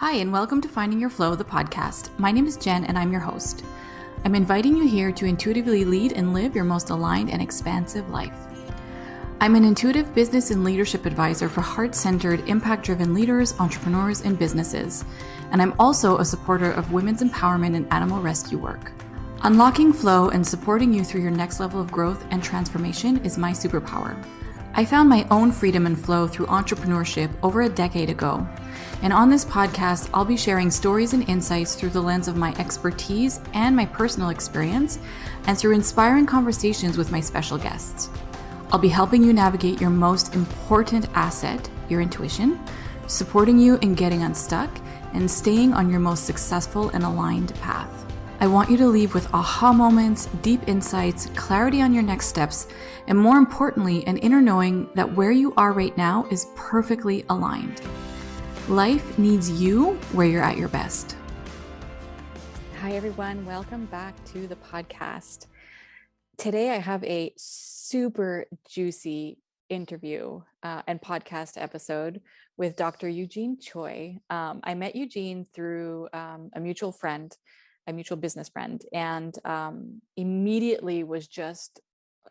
Hi, and welcome to Finding Your Flow, the podcast. My name is Jen, and I'm your host. I'm inviting you here to intuitively lead and live your most aligned and expansive life. I'm an intuitive business and leadership advisor for heart-centered, impact-driven leaders, entrepreneurs, and businesses. And I'm also a supporter of women's empowerment and animal rescue work. Unlocking flow and supporting you through your next level of growth and transformation is my superpower. I found my own freedom and flow through entrepreneurship over a decade ago. And on this podcast, I'll be sharing stories and insights through the lens of my expertise and my personal experience, and through inspiring conversations with my special guests. I'll be helping you navigate your most important asset, your intuition, supporting you in getting unstuck, and staying on your most successful and aligned path. I want you to leave with aha moments, deep insights, clarity on your next steps, and more importantly, an inner knowing that where you are right now is perfectly aligned. Life needs you where you're at your best. Hi, everyone. Welcome back to the podcast. Today, I have a super juicy interview and podcast episode with Dr. Eugene Choi. I met Eugene through a mutual business friend, and immediately was just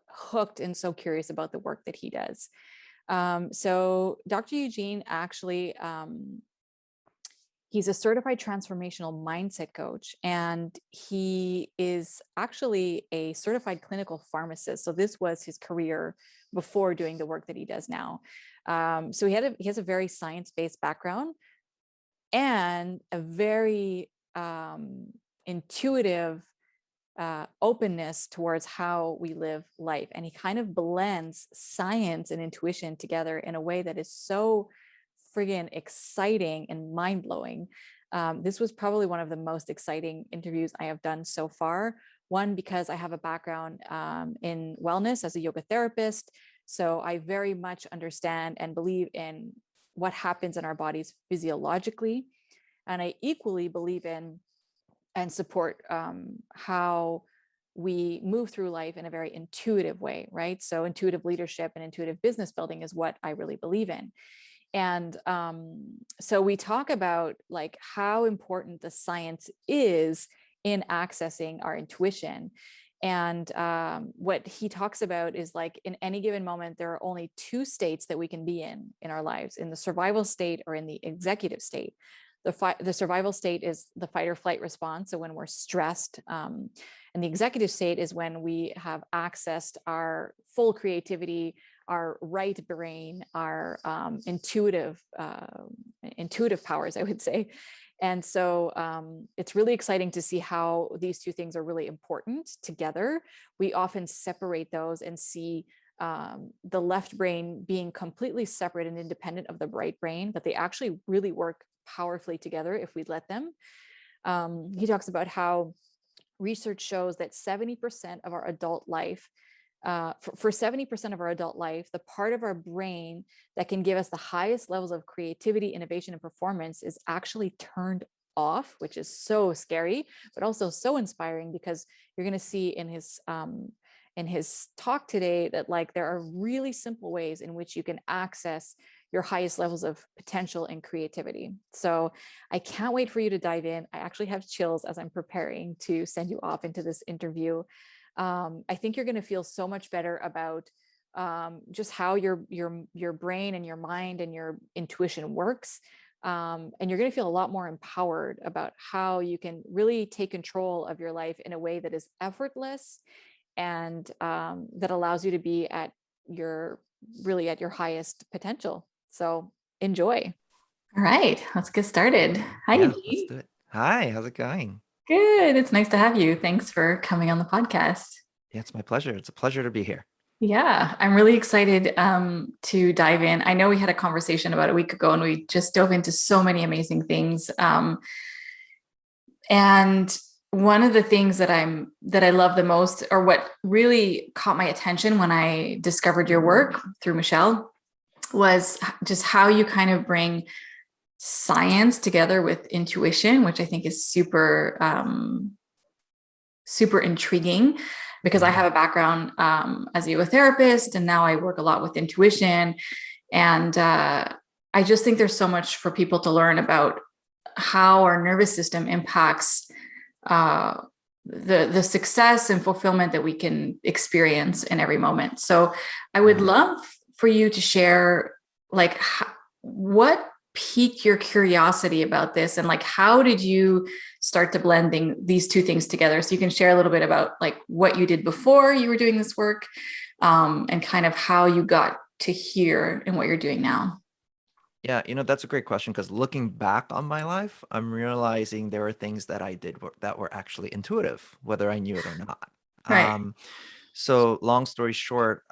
hooked and so curious about the work that he does. So Dr. Eugene actually, he's a certified transformational mindset coach, and he is actually a certified clinical pharmacist. So this was his career before doing the work that he does now. So he has a very science-based background and a very intuitive openness towards how we live life. And he kind of blends science and intuition together in a way that is so friggin' exciting and mind-blowing. This was probably one of the most exciting interviews I have done so far. One, because I have a background in wellness as a yoga therapist. So I very much understand and believe in what happens in our bodies physiologically. And I equally believe in and support how we move through life in a very intuitive way, right? So intuitive leadership and intuitive business building is what I really believe in. And so we talk about like how important the science is in accessing our intuition. And what he talks about is like in any given moment, there are only two states that we can be in our lives, in the survival state or in the executive state. The survival state is the fight or flight response. So when we're stressed, and the executive state is when we have accessed our full creativity, our right brain, our intuitive powers, I would say. And so it's really exciting to see how these two things are really important together. We often separate those and see the left brain being completely separate and independent of the right brain, but they actually really work powerfully together if we let them. He talks about how research shows that 70% of our adult life, for 70% of our adult life, the part of our brain that can give us the highest levels of creativity, innovation, and performance is actually turned off, which is so scary, but also so inspiring, because you're going to see in his talk today that like there are really simple ways in which you can access your highest levels of potential and creativity. So I can't wait for you to dive in. I actually have chills as I'm preparing to send you off into this interview. I think you're going to feel so much better about just how your brain and your mind and your intuition works. And you're going to feel a lot more empowered about how you can really take control of your life in a way that is effortless and that allows you to be at your highest potential. So enjoy. All right, let's get started. Hi, Yeah, Eugene. let's do it. Hi, how's it going? Good. It's nice to have you. Thanks for coming on the podcast. Yeah, it's my pleasure. It's a pleasure to be here. Yeah, I'm really excited to dive in. I know we had a conversation about a week ago and we just dove into so many amazing things. And one of the things that I love the most, or what really caught my attention when I discovered your work through Michelle, was just how you kind of bring science together with intuition, which I think is super intriguing, because I have a background as a yoga therapist, and now I work a lot with intuition. And I just think there's so much for people to learn about how our nervous system impacts uh, the success and fulfillment that we can experience in every moment. So I would Mm. love for you to share like what piqued your curiosity about this, and like how did you start to blending these two things together? So you can share a little bit about like what you did before you were doing this work, and kind of how you got to here and what you're doing now. Yeah, that's a great question because looking back on my life, I'm realizing there are things that I did that were actually intuitive, whether I knew it or not. Right. Um, so long story short,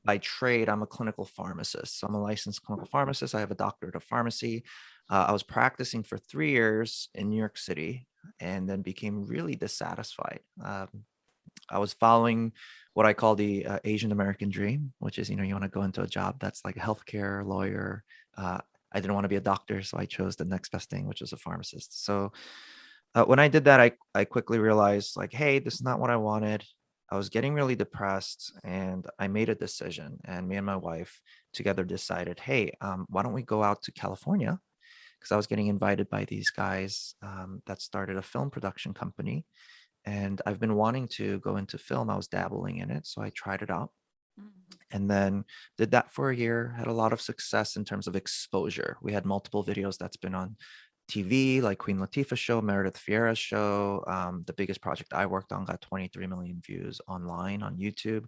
by trade, I'm a clinical pharmacist. So I'm a licensed clinical pharmacist. I have a doctorate of pharmacy. I was practicing for 3 years in New York City and then became really dissatisfied. I was following what I call the Asian American dream, which is, you want to go into a job that's like a healthcare lawyer. Uh, I didn't want to be a doctor, so I chose the next best thing, which was a pharmacist. So when I did that, I quickly realized like, hey, this is not what I wanted. I was getting really depressed, and I made a decision. And me and my wife together decided, hey, why don't we go out to California? Because I was getting invited by these guys that started a film production company, and I've been wanting to go into film. I was dabbling in it, so I tried it out and then did that for a year. Had a lot of success in terms of exposure. We had multiple videos that's been on TV, like Queen Latifah's show, Meredith Vieira's show. The biggest project I worked on got 23 million views online on YouTube.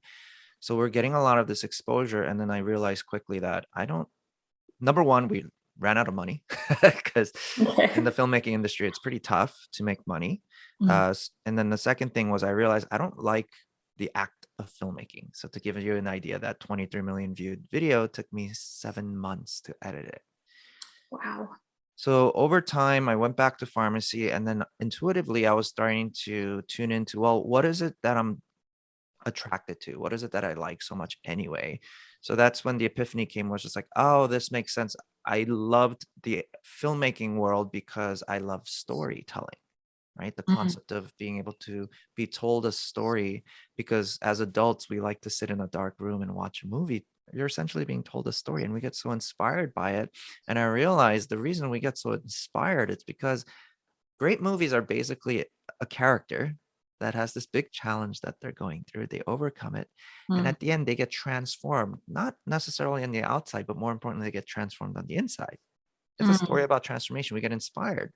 So we're getting a lot of this exposure. And then I realized quickly that I don't, number one, we ran out of money because in Okay. the filmmaking industry, it's pretty tough to make money. Mm. And then the second thing was I realized I don't like the act of filmmaking. So to give you an idea, that 23 million viewed video took me 7 months to edit it. Wow. So over time, I went back to pharmacy, and then intuitively, I was starting to tune into, well, what is it that I'm attracted to? What is it that I like so much anyway? So that's when the epiphany came, was just like, oh, this makes sense. I loved the filmmaking world because I love storytelling, right? The Mm. concept of being able to be told a story, because as adults, we like to sit in a dark room and watch a movie. You're essentially being told a story, and we get so inspired by it. And I realized the reason we get so inspired is because great movies are basically a character that has this big challenge that they're going through. They overcome it. And Mm. at the end, they get transformed, not necessarily on the outside, but more importantly, they get transformed on the inside. It's a story Mm. about transformation. We get inspired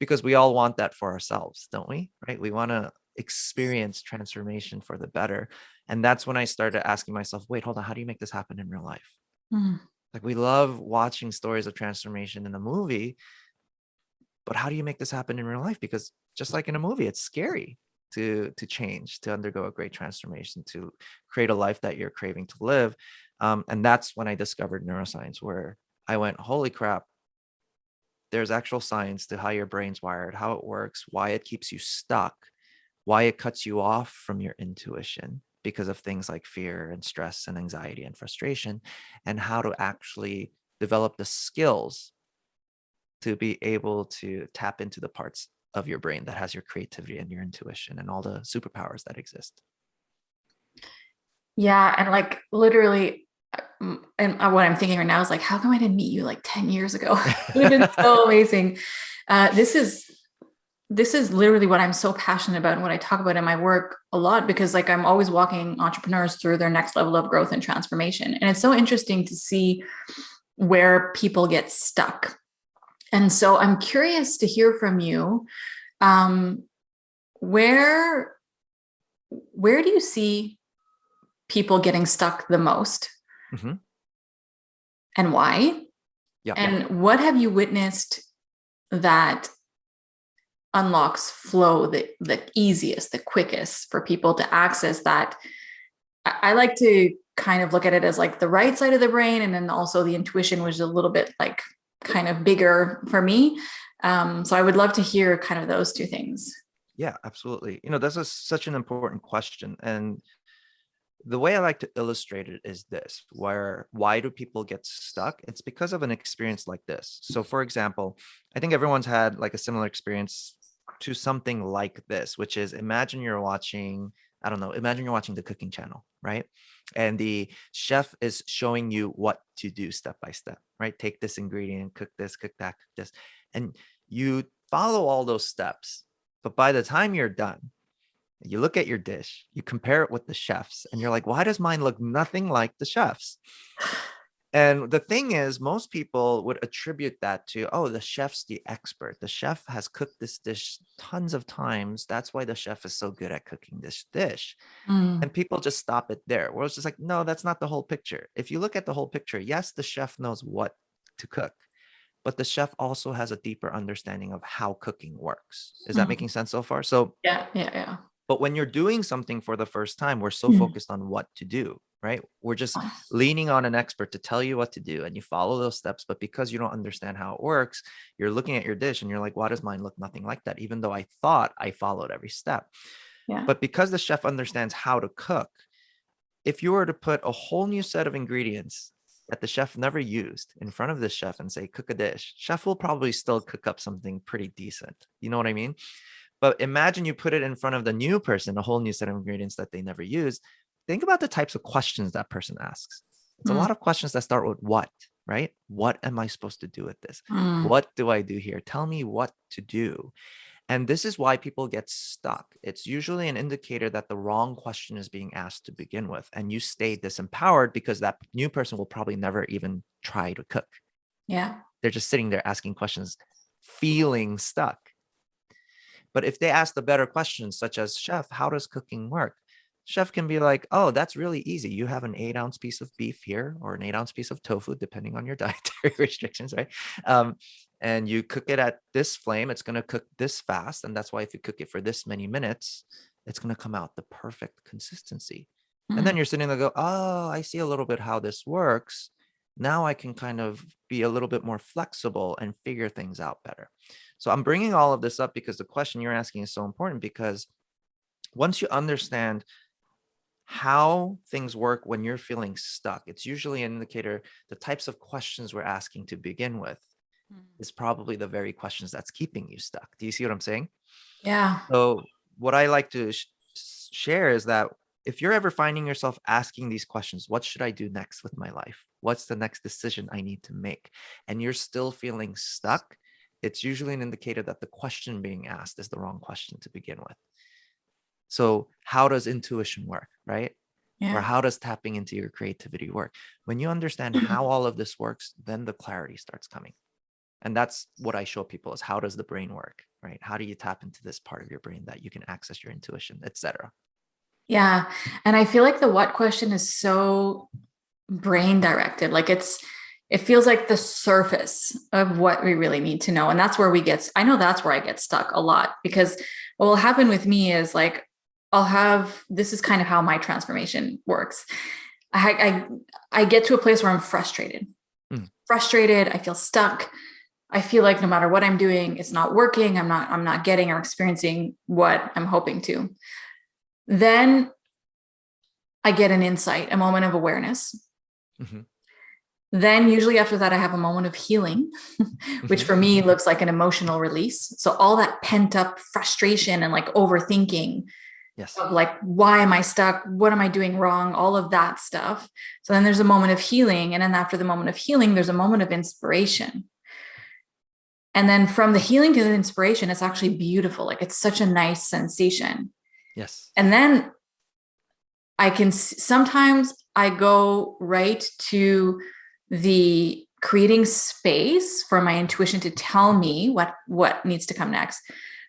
because we all want that for ourselves, don't we? Right? We want to experience transformation for the better. And that's when I started asking myself, wait, hold on, how do you make this happen in real life? Mm. Like, we love watching stories of transformation in a movie, but how do you make this happen in real life? Because just like in a movie, it's scary to change, to undergo a great transformation, to create a life that you're craving to live. And that's when I discovered neuroscience, where I went, holy crap, there's actual science to how your brain's wired, how it works, why it keeps you stuck, why it cuts you off from your intuition because of things like fear and stress and anxiety and frustration, and how to actually develop the skills to be able to tap into the parts of your brain that has your creativity and your intuition and all the superpowers that exist. Yeah, and like literally, and what I'm thinking right now is like, how come I didn't meet you like 10 years ago? It would have been so amazing. This is literally what I'm so passionate about and what I talk about in my work a lot, because like I'm always walking entrepreneurs through their next level of growth and transformation. And it's so interesting to see where people get stuck. And so I'm curious to hear from you. Um, where where do you see people getting stuck the most, Hmm. and why? Yeah. And what have you witnessed that unlocks flow the easiest, the quickest for people to access that? I like to kind of look at it as like the right side of the brain, and then also the intuition was a little bit like kind of bigger for me. So I would love to hear kind of those two things. Yeah, absolutely. That's such an important question. And the way I like to illustrate it is this: why do people get stuck? It's because of an experience like this. So for example, I think everyone's had like a similar experience to something like this, which is, imagine you're watching, I don't know, imagine you're watching the cooking channel, right? And the chef is showing you what to do step by step, right? Take this ingredient, cook this, cook that, cook this. And you follow all those steps. But by the time you're done, you look at your dish, you compare it with the chef's, and you're like, why does mine look nothing like the chef's? And the thing is, most people would attribute that to, oh, the chef's the expert. The chef has cooked this dish tons of times. That's why the chef is so good at cooking this dish. Mm. And people just stop it there. Where it's just like, no, that's not the whole picture. If you look at the whole picture, yes, the chef knows what to cook, but the chef also has a deeper understanding of how cooking works. Is that Mm. making sense so far? So, Yeah, yeah, yeah. but when you're doing something for the first time, we're so Mm. focused on what to do, right? We're just Yes. leaning on an expert to tell you what to do, and you follow those steps. But because you don't understand how it works, you're looking at your dish and you're like, why does mine look nothing like that? Even though I thought I followed every step. Yeah. But because the chef understands how to cook, if you were to put a whole new set of ingredients that the chef never used in front of the chef and say, cook a dish, chef will probably still cook up something pretty decent. You know what I mean? But imagine you put it in front of the new person, a whole new set of ingredients that they never used. Think about the types of questions that person asks. It's a Mm. lot of questions that start with what, right? What am I supposed to do with this? Mm. What do I do here? Tell me what to do. And this is why people get stuck. It's usually an indicator that the wrong question is being asked to begin with. And you stay disempowered because that new person will probably never even try to cook. Yeah. They're just sitting there asking questions, feeling stuck. But if they ask the better questions, such as, Chef, how does cooking work? Chef can be like, oh, that's really easy. You have an 8-ounce piece of beef here or an 8-ounce piece of tofu, depending on your dietary restrictions, right? And you cook it at this flame. It's going to cook this fast. And that's why if you cook it for this many minutes, it's going to come out the perfect consistency. And Mm. then you're sitting there go, oh, I see a little bit how this works. Now I can kind of be a little bit more flexible and figure things out better. So I'm bringing all of this up because the question you're asking is so important, because once you understand how things work when you're feeling stuck, it's usually an indicator the types of questions we're asking to begin with Mm. is probably the very questions that's keeping you stuck. Do you see what I'm saying? Yeah. So what I like to share is that if you're ever finding yourself asking these questions, what should I do next with my life? What's the next decision I need to make? And you're still feeling stuck, it's usually an indicator that the question being asked is the wrong question to begin with. So how does intuition work, right? Or Yeah. how does tapping into your creativity work? When you understand how all of this works, then the clarity starts coming. And that's what I show people is how does the brain work, right? How do you tap into this part of your brain that you can access your intuition, etc. Yeah. And I feel like the what question is so brain directed. Like it feels like the surface of what we really need to know. And that's where I know that's where I get stuck a lot, because what will happen with me is like, this is kind of how my transformation works. I get to a place where I'm frustrated, Mm. I feel stuck. I feel like no matter what I'm doing, it's not working. I'm not getting or experiencing what I'm hoping to. Then I get an insight, a moment of awareness. Mm-hmm. Then, usually after that, I have a moment of healing, which Mm-hmm. for me looks like an emotional release. So, all that pent up frustration and like overthinking Yes. of like, why am I stuck? What am I doing wrong? All of that stuff. So, then there's a moment of healing. And then, after the moment of healing, there's a moment of inspiration. And then, from the healing to the inspiration, it's actually beautiful. Like, it's such a nice sensation. Yes. And then sometimes I go right to the creating space for my intuition to tell me what needs to come next.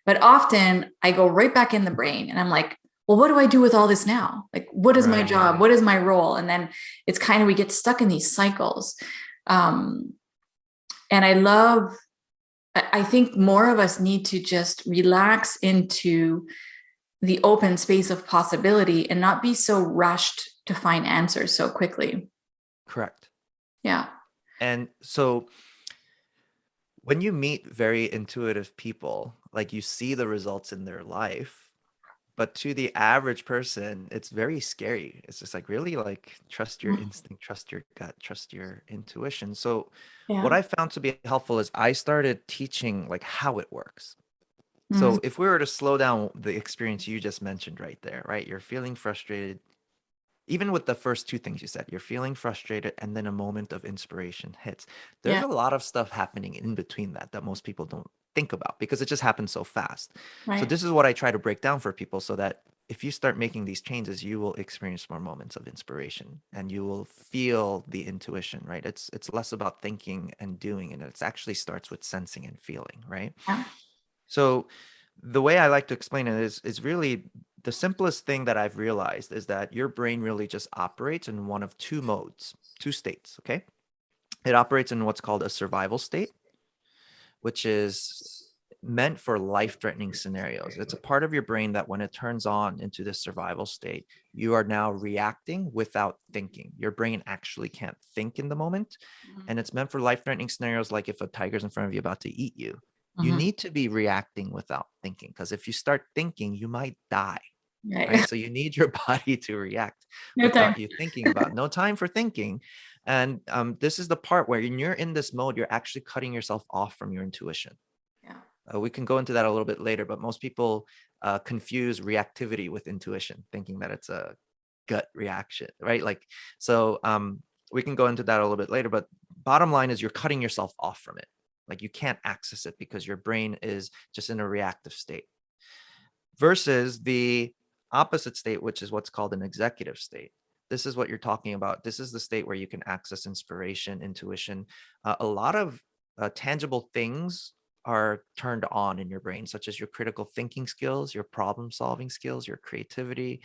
But often I go right back in the brain and I'm like, well, what do I do with all this now? Like, what is my job? Right. What is my role? And then it's kind of, we get stuck in these cycles. Um, and I think more of us need to just relax into the open space of possibility and not be so rushed to find answers so quickly. Correct. Yeah. And so when you meet very intuitive people, like you see the results in their life, but to the average person, it's very scary. It's just like, really, like, trust your instinct, trust your gut, trust your intuition. So what Yeah. I found to be helpful is I started teaching like how it works. Mm. So if we were to slow down the experience you just mentioned right there, right? You're feeling frustrated. even with the first two things you said, you're feeling frustrated and then a moment of inspiration hits. There's Yeah. a lot of stuff happening in between that most people don't think about because it just happens so fast. So Right. this is what I try to break down for people so that if you start making these changes, you will experience more moments of inspiration and you will feel the intuition, right? It's less about thinking and doing, and it actually starts with sensing and feeling, right? Yeah. So the way I like to explain it is really the simplest thing that I've realized is that your brain really just operates in one of two modes, two states, okay? It operates in what's called a survival state, which is meant for life-threatening scenarios. It's a part of your brain that when it turns on into this survival state, you are now reacting without thinking. Your brain actually can't think in the moment. And it's meant for life-threatening scenarios like if a tiger's in front of you about to eat you. You Mm-hmm. need to be reacting without thinking because if you start thinking, you might die, Right. right? So you need your body to react No time. without you thinking about no time for thinking. And this is the part where when you're in this mode, you're actually cutting yourself off from your intuition. Yeah. We can go into that a little bit later, but most people confuse reactivity with intuition, thinking that it's a gut reaction, right? Like, so we can go into that a little bit later, but bottom line is you're cutting yourself off from it. Like you can't access it because your brain is just in a reactive state versus the opposite state, which is what's called an executive state. This is what you're talking about. This is the state where you can access inspiration, intuition. A lot of tangible things are turned on in your brain, such as your critical thinking skills, your problem solving skills, your creativity.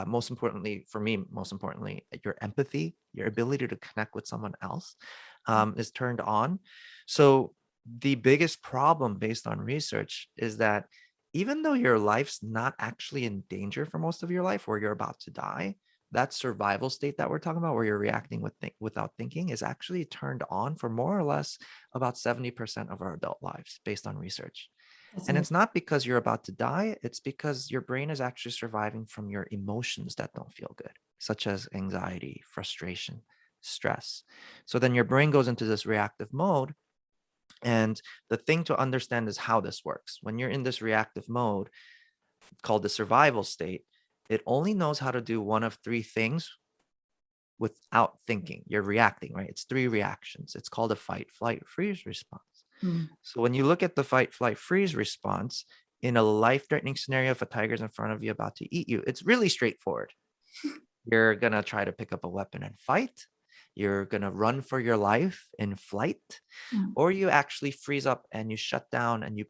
Most importantly, for me, most importantly, your empathy, your ability to connect with someone else is turned on. So, the biggest problem based on research is that even though your life's not actually in danger for most of your life where you're about to die, that survival state that we're talking about where you're reacting without thinking is actually turned on for more or less about 70% of our adult lives based on research. That's And amazing. it's not because you're about to die, it's because your brain is actually surviving from your emotions that don't feel good, such as anxiety, frustration, stress. So then your brain goes into this reactive mode. And the thing to understand is how this works. When you're in this reactive mode called the survival state, it only knows how to do one of three things without thinking. You're reacting, right? It's three reactions. It's called a fight, flight, freeze response. Mm. So when you look at the fight, flight, freeze response in a life-threatening scenario, if a tiger's in front of you about to eat you, it's really straightforward. You're going to try to pick up a weapon and fight. You're going to run for your life in flight, Mm. or you actually freeze up and you shut down and you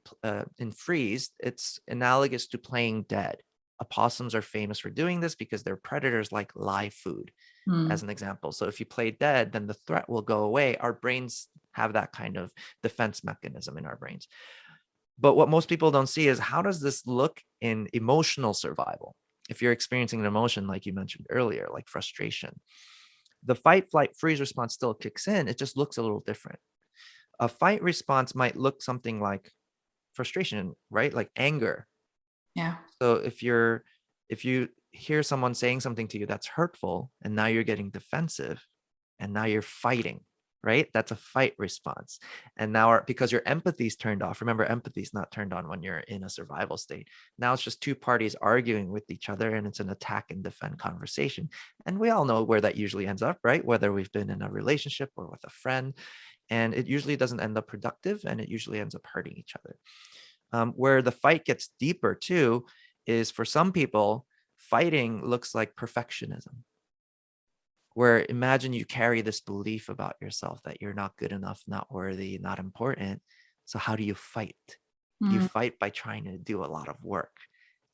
in freeze. It's analogous to playing dead. Opossums are famous for doing this because they're predators like live food, Mm. as an example. So if you play dead, then the threat will go away. Our brains have that kind of defense mechanism in our brains. But what most people don't see is how does this look in emotional survival? If you're experiencing an emotion like you mentioned earlier, like frustration, the fight, flight, freeze response still kicks in. It just looks a little different. A fight response might look something like frustration, right? Like anger. Yeah. So if you hear someone saying something to you that's hurtful and now you're getting defensive and now you're fighting, right? That's a fight response. And now because your empathy is turned off. Remember, empathy is not turned on when you're in a survival state. Now it's just two parties arguing with each other and it's an attack and defend conversation. And we all know where that usually ends up, right? Whether we've been in a relationship or with a friend, and it usually doesn't end up productive and it usually ends up hurting each other. Where the fight gets deeper too is for some people, fighting looks like perfectionism, where imagine you carry this belief about yourself that you're not good enough, not worthy, not important. So, how do you fight? You Mm. fight by trying to do a lot of work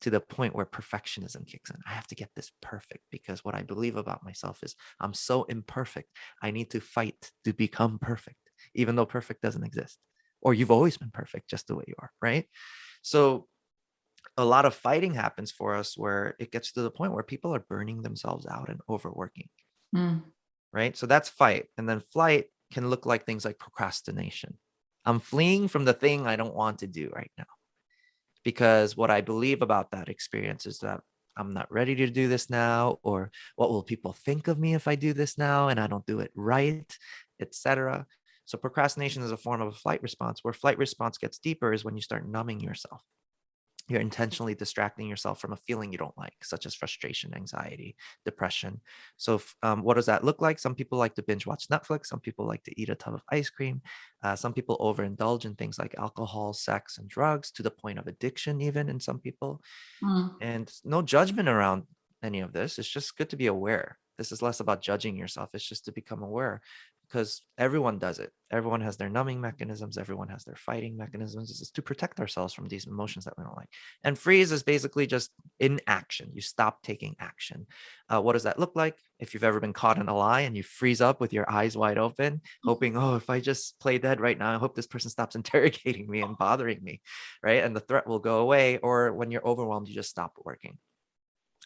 to the point where perfectionism kicks in. I have to get this perfect because what I believe about myself is I'm so imperfect. I need to fight to become perfect, even though perfect doesn't exist. Or you've always been perfect just the way you are, right? So, a lot of fighting happens for us where it gets to the point where people are burning themselves out and overworking, Mm. right? So that's fight. And then flight can look like things like procrastination. I'm fleeing from the thing I don't want to do right now because what I believe about that experience is that I'm not ready to do this now, or what will people think of me if I do this now and I don't do it right, etc. So procrastination is a form of a flight response. Where flight response gets deeper is when you start numbing yourself. You're intentionally distracting yourself from a feeling you don't like, such as frustration, anxiety, depression. So, what does that look like? Some people like to binge watch Netflix. Some people like to eat a tub of ice cream. Some people overindulge in things like alcohol, sex, and drugs to the point of addiction, even in some people. Mm. And no judgment around any of this. It's just good to be aware. This is less about judging yourself. It's just to become aware, because everyone does it. Everyone has their numbing mechanisms. Everyone has their fighting mechanisms. It's just to protect ourselves from these emotions that we don't like. And freeze is basically just inaction. You stop taking action. What does that look like? If you've ever been caught in a lie and you freeze up with your eyes wide open, hoping, oh, if I just play dead right now, I hope this person stops interrogating me and bothering me, right? And the threat will go away. Or when you're overwhelmed, you just stop working.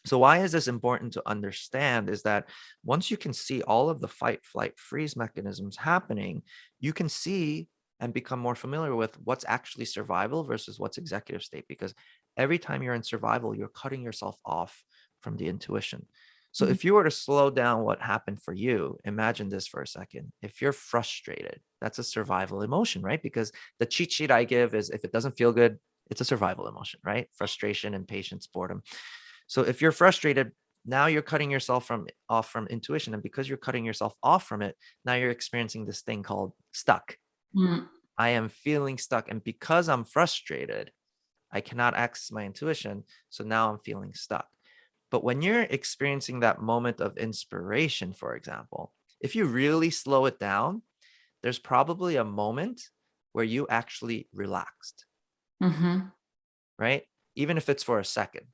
So why is this important to understand is that once you can see all of the fight, flight, freeze mechanisms happening, you can see and become more familiar with what's actually survival versus what's executive state. Because every time you're in survival, you're cutting yourself off from the intuition. So Mhm. if you were to slow down what happened for you, imagine this for a second. If you're frustrated, that's a survival emotion, right? Because the cheat sheet I give is if it doesn't feel good, it's a survival emotion, right? Frustration, impatience, boredom. So if you're frustrated, now you're cutting yourself off from intuition. And because you're cutting yourself off from it, now you're experiencing this thing called stuck. Mm. I am feeling stuck. And because I'm frustrated, I cannot access my intuition. So now I'm feeling stuck. But when you're experiencing that moment of inspiration, for example, if you really slow it down, there's probably a moment where you actually relaxed, Mhm. right? Even if it's for a second.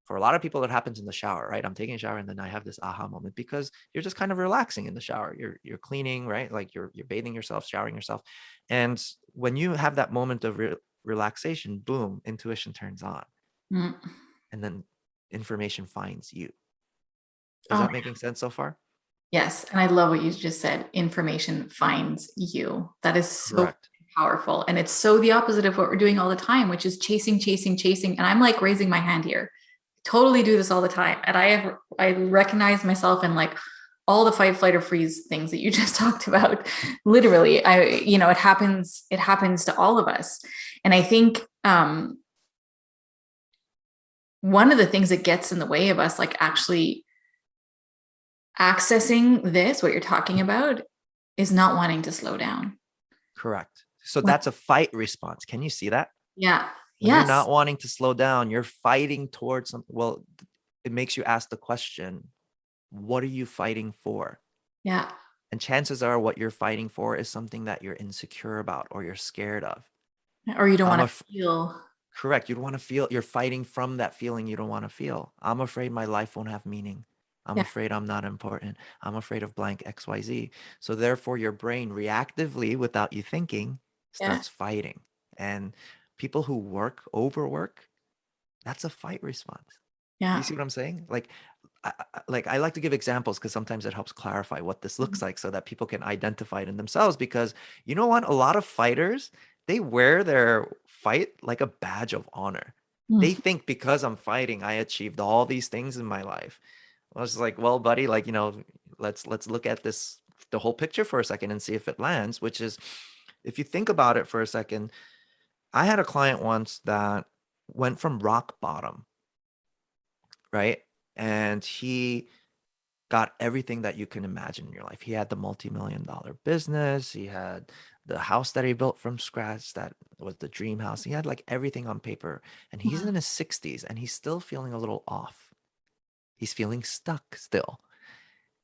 For a lot of people, it happens in the shower, right? I'm taking a shower and then I have this aha moment because you're just kind of relaxing in the shower. You're cleaning, right? Like you're bathing yourself, showering yourself. And when you have that moment of relaxation, boom, intuition turns on. Mm. And then information finds you. Is Oh, that making sense so far? yes. And I love what you just said. Information finds you. That is so Correct. powerful. And it's so the opposite of what we're doing all the time, which is chasing, chasing, chasing. And I'm like raising my hand here. Totally do this all the time. And I recognize myself in like all the fight, flight, or freeze things that you just talked about. Literally, it happens to all of us. And I think one of the things that gets in the way of us like actually accessing this, what you're talking about, is not wanting to slow down. Correct. So When, that's a fight response. Can you see that? yeah. When you're Yes. not wanting to slow down, you're fighting towards something. Well, it makes you ask the question, what are you fighting for? Yeah. And chances are what you're fighting for is something that you're insecure about or you're scared of. Or you don't I'm want a to feel. correct. You don't want to feel, you're fighting from that feeling you don't want to feel. I'm afraid my life won't have meaning. I'm Yeah. afraid I'm not important. I'm afraid of blank XYZ. So therefore your brain reactively without you thinking Yeah. starts fighting. And people who overwork, that's a fight response. Do you Yeah. see what I'm saying? I like to give examples because sometimes it helps clarify what this looks like so that people can identify it in themselves. Because you know what? A lot of fighters, they wear their fight like a badge of honor. They Mm. think because I'm fighting, I achieved all these things in my life. I was like, well, buddy, like, let's look at this, the whole picture for a second and see if it lands, which is if you think about it for a second, I had a client once that went from rock bottom, right? And he got everything that you can imagine in your life. He had the multi-million dollar business. He had the house that he built from scratch that was the dream house. He had like everything on paper. And he's Mm. in his 60s and he's still feeling a little off. He's feeling stuck still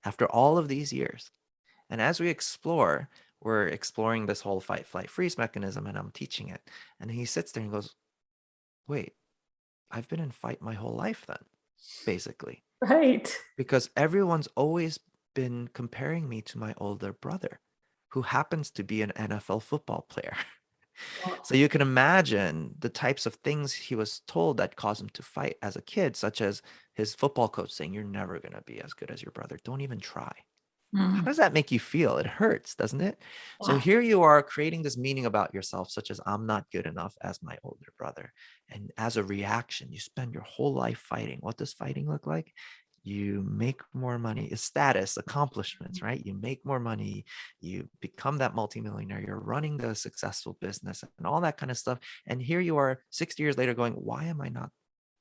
after all of these years. And as we explore, we're exploring this whole fight, flight, freeze mechanism, and I'm teaching it. And he sits there and goes, wait, I've been in fight my whole life then, basically. Right. Because everyone's always been comparing me to my older brother, who happens to be an NFL football player. So you can imagine the types of things he was told that caused him to fight as a kid, such as his football coach saying, "You're never going to be as good as your brother. Don't even try." How Mm. does that make you feel? It hurts, doesn't it? So Yeah. here you are creating this meaning about yourself, such as I'm not good enough as my older brother. And as a reaction, you spend your whole life fighting. What does fighting look like? you make more money, is status, accomplishments, right? You make more money, you become that multimillionaire, you're running the successful business and all that kind of stuff. And here you are 60 years later going, why am I not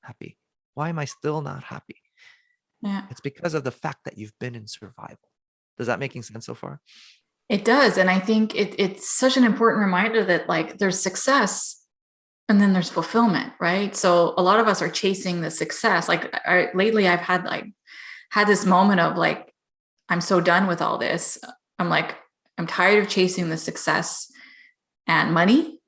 happy? Why am I still not happy? Yeah. It's because of the fact that you've been in survival. Does that making sense so far? It does. And I think it's such an important reminder that like there's success and then there's fulfillment, right? So a lot of us are chasing the success. Like lately I've had this moment of like, I'm so done with all this. I'm like, I'm tired of chasing the success and money.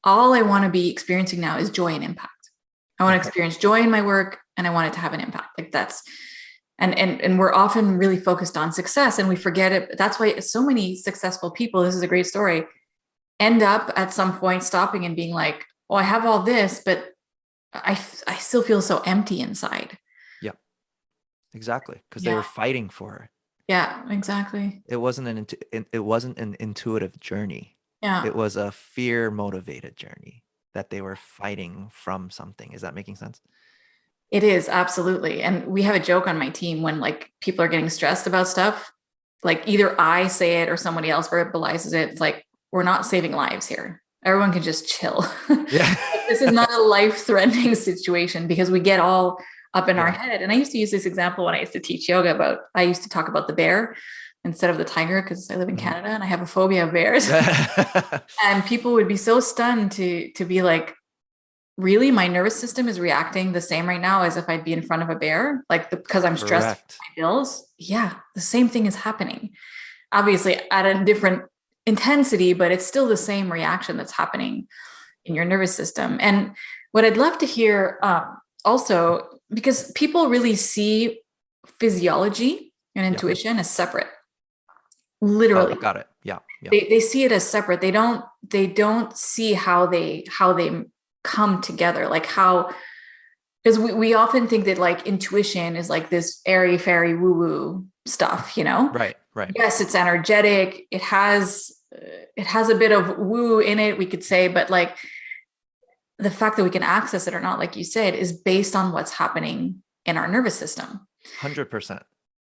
All I want to be experiencing now is joy and impact. I want to experience joy in my work and I want it to have an impact. Like that's, and we're often really focused on success and we forget it. That's why so many successful people, this is a great story, end up at some point stopping and being like, well, I have all this, but I still feel so empty inside. Yeah, exactly. Because they Yeah. were fighting for it. Yeah, exactly. It wasn't an intuitive journey. Yeah. It was a fear motivated journey that they were fighting from something. Is that making sense? It is, absolutely. And we have a joke on my team when like people are getting stressed about stuff, like either I say it or somebody else verbalizes it. It's like, we're not saving lives here. Everyone can just chill. Yeah. This is not a life-threatening situation because we get all up in our Yeah. head. And I used to use this example when I used to teach yoga I used to talk about the bear instead of the tiger because I live in Canada and I have a phobia of bears. And people would be so stunned to be like, really, my nervous system is reacting the same right now as if I'd be in front of a bear, like because I'm stressed Correct. with my bills. Yeah, the same thing is happening. Obviously at a different intensity, but it's still the same reaction that's happening in your nervous system. And what I'd love to hear also, because people really see physiology and intuition as separate, literally. Oh, got it. Yeah. They see it as separate. They don't see how they come together, like how, because we often think that like intuition is like this airy fairy woo woo stuff, you know? Right. Yes, it's energetic. It has a bit of woo in it, we could say, but like the fact that we can access it or not, like you said, is based on what's happening in our nervous system. 100%.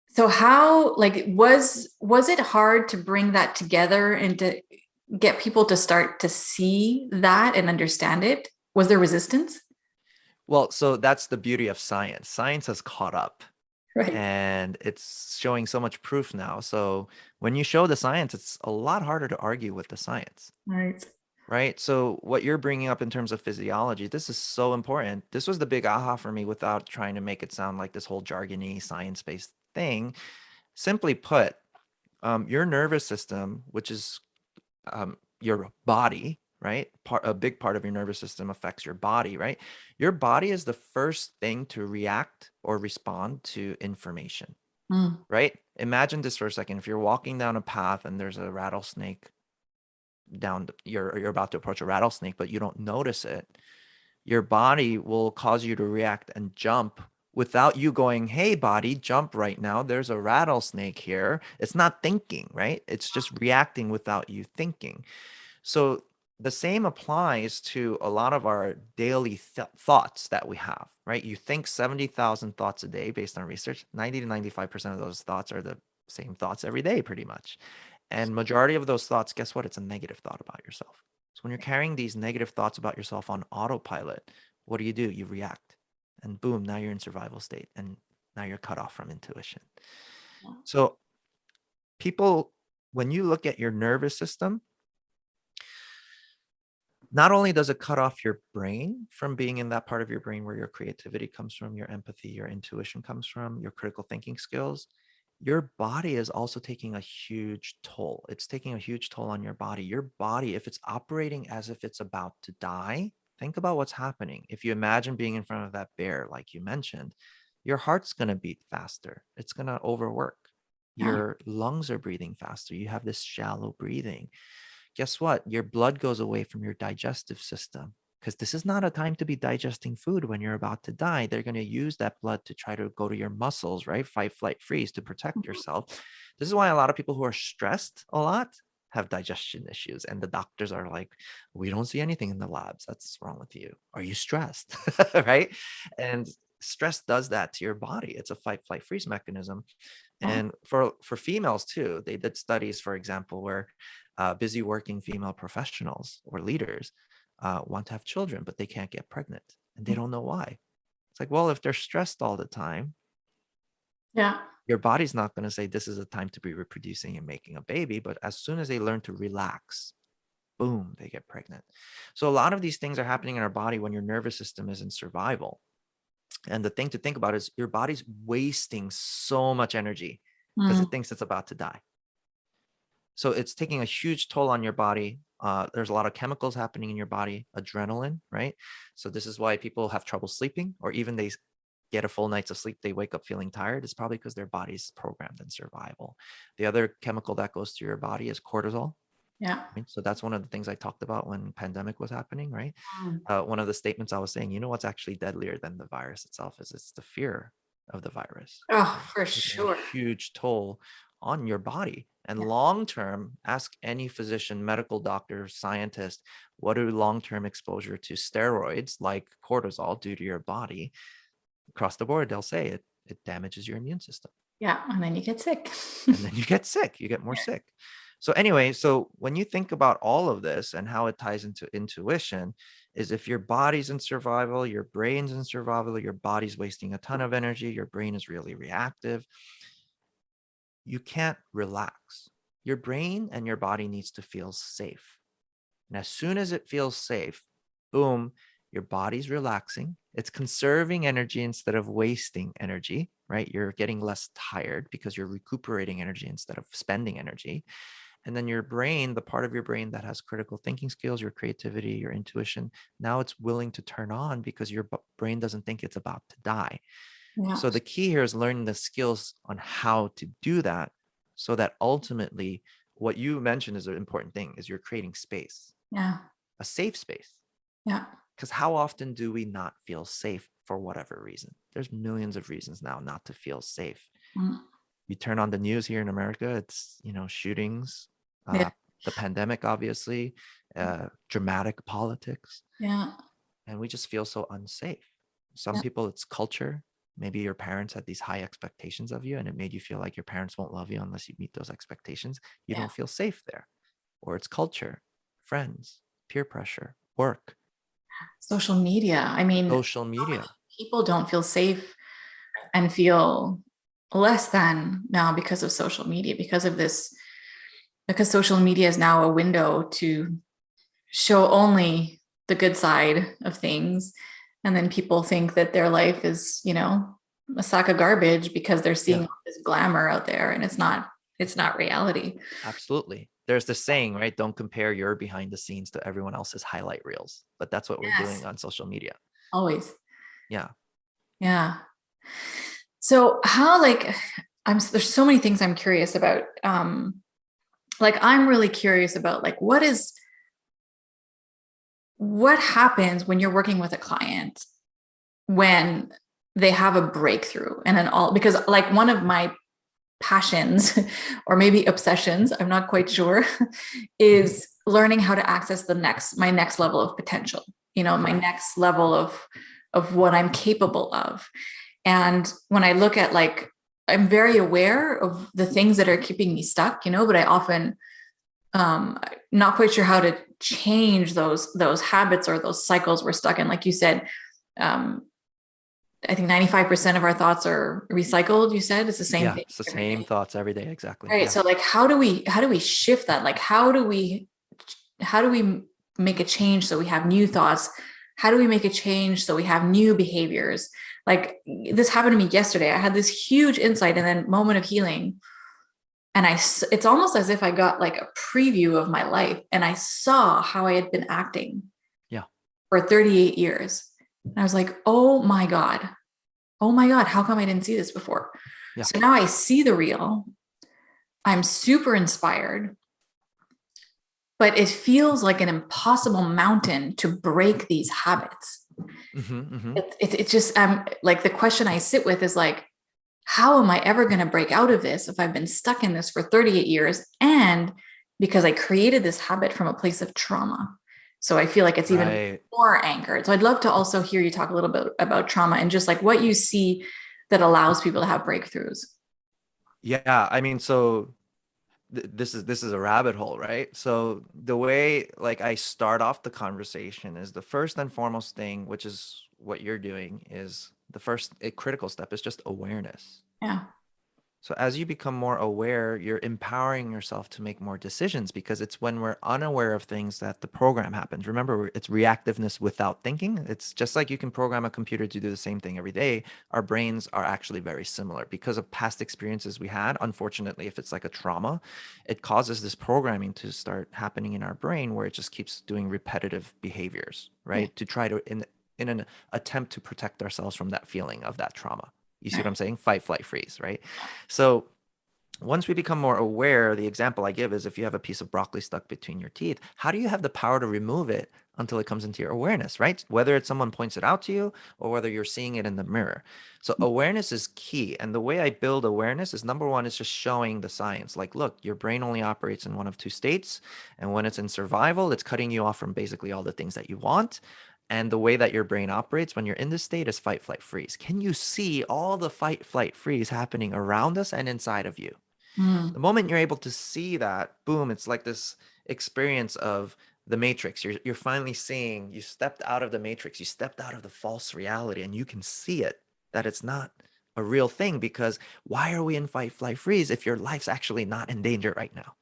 So how, like, was it hard to bring that together and to get people to start to see that and understand it? Was there resistance? Well, so that's the beauty of science. Science has caught up. Right. And it's showing so much proof now. So when you show the science, it's a lot harder to argue with the science. Right. So what you're bringing up in terms of physiology, this is so important. This was the big aha for me without trying to make it sound like this whole jargony science-based thing. Simply put, your nervous system, which is your body, right? A big part of your nervous system affects your body, right? Your body is the first thing to react or respond to information, right? Imagine this for a second. If you're walking down a path and there's a rattlesnake you're about to approach a rattlesnake, but you don't notice it, your body will cause you to react and jump without you going, hey, body, jump right now. There's a rattlesnake here. It's not thinking, right? It's just reacting without you thinking. So the same applies to a lot of our daily thoughts that we have, right? You think 70,000 thoughts a day based on research. 90 to 95% of those thoughts are the same thoughts every day, pretty much. And majority of those thoughts, guess what? It's a negative thought about yourself. So when you're carrying these negative thoughts about yourself on autopilot, what do? You react. And boom, now you're in survival state. And now you're cut off from intuition. So people, when you look at your nervous system, not only does it cut off your brain from being in that part of your brain where your creativity comes from, your empathy, your intuition comes from, your critical thinking skills, your body is also taking a huge toll. It's taking a huge toll on your body. Your body, if it's operating as if it's about to die, think about what's happening. If you imagine being in front of that bear, like you mentioned, your heart's going to beat faster. It's going to overwork. Your lungs are breathing faster. You have this shallow breathing. Guess what? Your blood goes away from your digestive system because this is not a time to be digesting food when you're about to die. They're going to use that blood to try to go to your muscles, right? Fight, flight, freeze to protect yourself. This is why a lot of people who are stressed a lot have digestion issues. And the doctors are like, we don't see anything in the labs. That's wrong with you. Are you stressed? Right? And stress does that to your body. It's a fight, flight, freeze mechanism. Yeah. And for females too, they did studies, for example, where busy working female professionals or leaders want to have children, but they can't get pregnant and they don't know why. It's like, well, if they're stressed all the time, Yeah. your body's not going to say this is a time to be reproducing and making a baby. But as soon as they learn to relax, boom, they get pregnant. So a lot of these things are happening in our body when your nervous system is in survival. And the thing to think about is your body's wasting so much energy because it thinks it's about to die. So it's taking a huge toll on your body. There's a lot of chemicals happening in your body, adrenaline, right? So this is why people have trouble sleeping, or even they get a full night's of sleep, they wake up feeling tired. It's probably because their body's programmed in survival. The other chemical that goes through your body is cortisol. Yeah. Right? So that's one of the things I talked about when pandemic was happening, right? Mm. One of the statements I was saying, you know what's actually deadlier than the virus itself is it's the fear of the virus. Oh, for Taking sure. a huge toll on your body. And Yeah. long term, ask any physician, medical doctor, scientist, what do long-term exposure to steroids like cortisol do to your body? Across the board, they'll say it damages your immune system. Yeah. And then you get sick. And then you get sick, you get more sick. So anyway, so when you think about all of this and how it ties into intuition, is if your body's in survival, your brain's in survival, your body's wasting a ton of energy, your brain is really reactive, you can't relax. Your brain and your body needs to feel safe. And as soon as it feels safe, boom, your body's relaxing. It's conserving energy instead of wasting energy, right? You're getting less tired because you're recuperating energy instead of spending energy. And then your brain, the part of your brain that has critical thinking skills, your creativity, your intuition, now it's willing to turn on because your brain doesn't think it's about to die. Yeah. So the key here is learning the skills on how to do that so that ultimately what you mentioned is an important thing is you're creating space, Yeah. a safe space. Yeah. Because how often do we not feel safe for whatever reason? There's millions of reasons now not to feel safe. Mm. You turn on the news here in America, it's, shootings, Yeah. the pandemic, obviously, dramatic politics, Yeah. and we just feel so unsafe. Some Yeah. people, it's culture. Maybe your parents had these high expectations of you, and it made you feel like your parents won't love you unless you meet those expectations. You Yeah. don't feel safe there. Or it's culture, friends, peer pressure, work, Social media. I mean, social media. people don't feel safe and feel less than now because of social media, because of this, because social media is now a window to show only the good side of things. And then people think that their life is, a sack of garbage because they're seeing Yeah. this glamour out there, and it's not reality. Absolutely. There's this saying, right? Don't compare your behind the scenes to everyone else's highlight reels. But that's what we're Yes. doing on social media. Always. Yeah. Yeah. So how, there's so many things I'm curious about. I'm really curious about what happens when you're working with a client when they have a breakthrough, and then because one of my passions or maybe obsessions, I'm not quite sure, is learning how to access my next level of potential, my next level of what I'm capable of. And when I look at I'm very aware of the things that are keeping me stuck, but I often not quite sure how to change those habits or those cycles we're stuck in. Like you said, I think 95% of our thoughts are recycled. You said it's the same thing. It's the same thoughts every day. Exactly. Right. Yeah. So how do we shift that? How do we make a change so we have new thoughts? How do we make a change so we have new behaviors? This happened to me yesterday. I had this huge insight and then moment of healing. And it's almost as if I got a preview of my life, and I saw how I had been acting for 38 years. And I was like, oh my God, how come I didn't see this before? Yeah. So now I see the real. I'm super inspired, but it feels like an impossible mountain to break these habits. It's just, the question I sit with is how am I ever going to break out of this if I've been stuck in this for 38 years? And because I created this habit from a place of trauma. So I feel like it's even Right. more anchored. So I'd love to also hear you talk a little bit about trauma and just like what you see that allows people to have breakthroughs. Yeah. I mean, so this is a rabbit hole, right? So the way like I start off the conversation is the first and foremost thing, which is what you're doing, is the first a critical step is just awareness. Yeah. So as you become more aware, you're empowering yourself to make more decisions because it's when we're unaware of things that the program happens. Remember, it's reactiveness without thinking. It's just like you can program a computer to do the same thing every day. Our brains are actually very similar because of past experiences we had. Unfortunately, if it's like a trauma, it causes this programming to start happening in our brain where it just keeps doing repetitive behaviors, Yeah. right? To try to in an attempt to protect ourselves from that feeling of that trauma. You see what Right. I'm saying? Fight, flight, freeze, right? So once we become more aware, the example I give is if you have a piece of broccoli stuck between your teeth, how do you have the power to remove it until it comes into your awareness, right? Whether it's someone points it out to you or whether you're seeing it in the mirror. So awareness is key. And the way I build awareness is number one, is just showing the science. Like, look, your brain only operates in one of two states. And when it's in survival, it's cutting you off from basically all the things that you want. And the way that your brain operates when you're in this state is fight, flight, freeze. Can you see all the fight, flight, freeze happening around us and inside of you? Mm. The moment you're able to see that, boom, it's like this experience of the matrix. You're finally seeing, you stepped out of the matrix, you stepped out of the false reality, and you can see it, that it's not a real thing. Because why are we in fight, flight, freeze if your life's actually not in danger right now?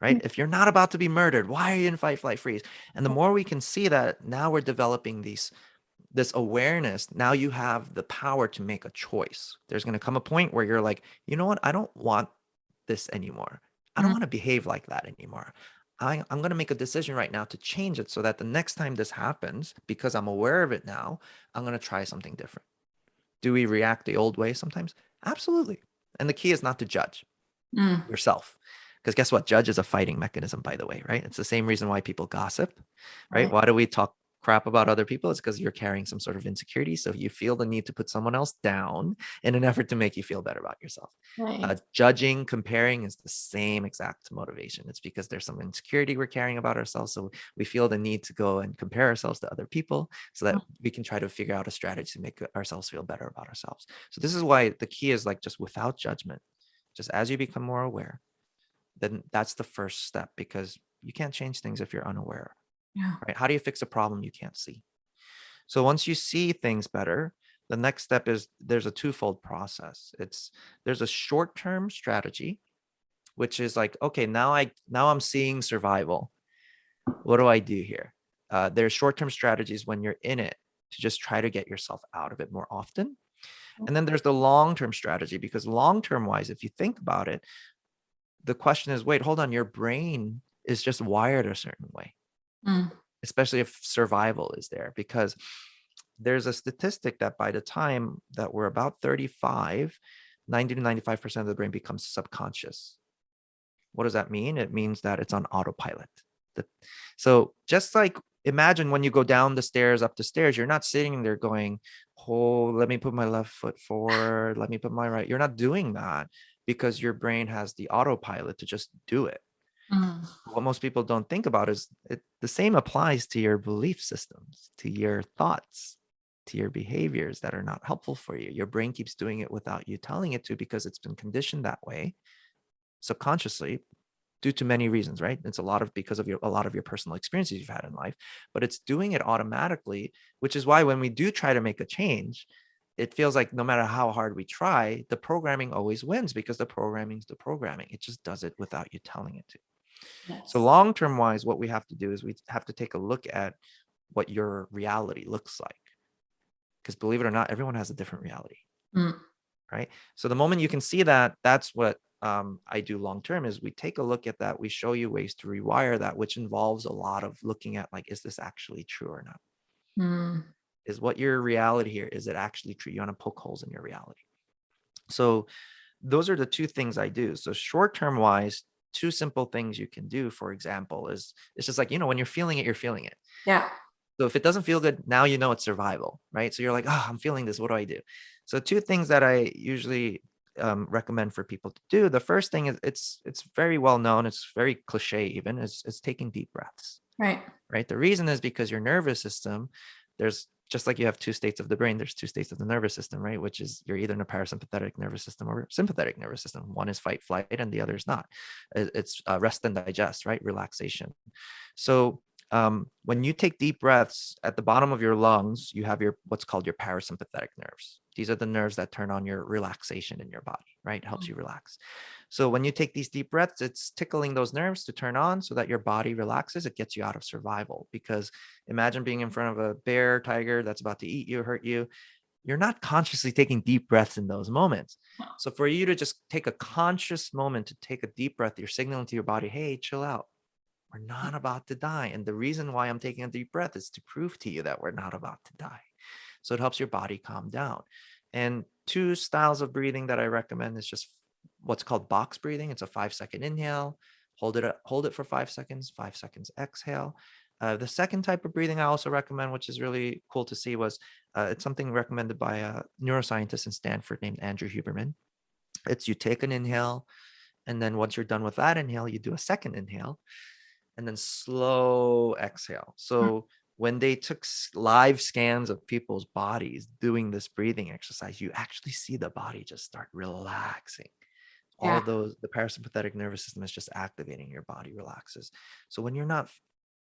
Right? If you're not about to be murdered, why are you in fight, flight, freeze? And the more we can see that, now we're developing this awareness. Now you have the power to make a choice. There's going to come a point where you're like, you know what? I don't want this anymore. I don't Mm. want to behave like that anymore. I'm going to make a decision right now to change it so that the next time this happens, because I'm aware of it now, I'm going to try something different. Do we react the old way sometimes? Absolutely. And the key is not to judge Mm. yourself. Because guess what? Judge is a fighting mechanism, by the way, right? It's the same reason why people gossip, right? Right. Why do we talk crap about other people? It's because you're carrying some sort of insecurity. So you feel the need to put someone else down in an effort to make you feel better about yourself. Right. Judging, comparing is the same exact motivation. It's because there's some insecurity we're carrying about ourselves. So we feel the need to go and compare ourselves to other people so that we can try to figure out a strategy to make ourselves feel better about ourselves. So this is why the key is like just without judgment, just as you become more aware, then that's the first step, because you can't change things if you're unaware, Yeah. right? How do you fix a problem you can't see? So once you see things better, the next step is there's a twofold process. There's a short-term strategy, which is like, okay, now I'm seeing survival. What do I do here? There's short-term strategies when you're in it to just try to get yourself out of it more often. And then there's the long-term strategy, because long-term wise, if you think about it, the question is, wait, hold on, your brain is just wired a certain way, Mm. especially if survival is there, because there's a statistic that by the time that we're about 35, 90 to 95% of the brain becomes subconscious. What does that mean? It means that it's on autopilot. So just like imagine when you go down the stairs, up the stairs, you're not sitting there going, oh, let me put my left foot forward, let me put my right. You're not doing that because your brain has the autopilot to just do it. Mm. What most people don't think about is the same applies to your belief systems, to your thoughts, to your behaviors that are not helpful for you. Your brain keeps doing it without you telling it to, because it's been conditioned that way subconsciously due to many reasons, right? It's because of a lot of your personal experiences you've had in life, but it's doing it automatically, which is why when we do try to make a change, it feels like no matter how hard we try, the programming always wins, because the programming is the programming. It just does it without you telling it to. So Yes. long-term wise, what we have to do is we have to take a look at what your reality looks like. Because believe it or not, everyone has a different reality, Mm. right? So the moment you can see that, that's what I do long-term, is we take a look at that. We show you ways to rewire that, which involves a lot of looking at like, is this actually true or not? Mm. Is what your reality here, is it actually true? You want to poke holes in your reality. So those are the two things I do. So short-term wise, two simple things you can do, for example, is it's just like, when you're feeling it, you're feeling it. Yeah. So if it doesn't feel good, now you know it's survival, right? So you're like, oh, I'm feeling this. What do I do? So two things that I usually recommend for people to do. The first thing is it's very well known. It's very cliche even. It's taking deep breaths. Right. right? The reason is because your nervous system, there's just like you have two states of the brain, there's two states of the nervous system, right? Which is you're either in a parasympathetic nervous system or sympathetic nervous system. One is fight, flight, and the other is not. It's rest and digest, right? Relaxation. So when you take deep breaths at the bottom of your lungs, you have your what's called your parasympathetic nerves. These are the nerves that turn on your relaxation in your body, right? It helps you relax. So when you take these deep breaths, it's tickling those nerves to turn on so that your body relaxes. It gets you out of survival, because imagine being in front of a bear, tiger that's about to eat you, hurt you. You're not consciously taking deep breaths in those moments. So for you to just take a conscious moment to take a deep breath, you're signaling to your body, hey, chill out. We're not about to die. And the reason why I'm taking a deep breath is to prove to you that we're not about to die. So it helps your body calm down. And two styles of breathing that I recommend is just what's called box breathing. It's a 5-second inhale, hold it for 5 seconds, 5 seconds exhale. The second type of breathing I also recommend, which is really cool to see, was it's something recommended by a neuroscientist in Stanford named Andrew Huberman. It's you take an inhale, and then once you're done with that inhale, you do a second inhale, and then slow exhale. So when they took live scans of people's bodies doing this breathing exercise, you actually see the body just start relaxing. All Yeah. those, the parasympathetic nervous system is just activating, your body relaxes. So when you're not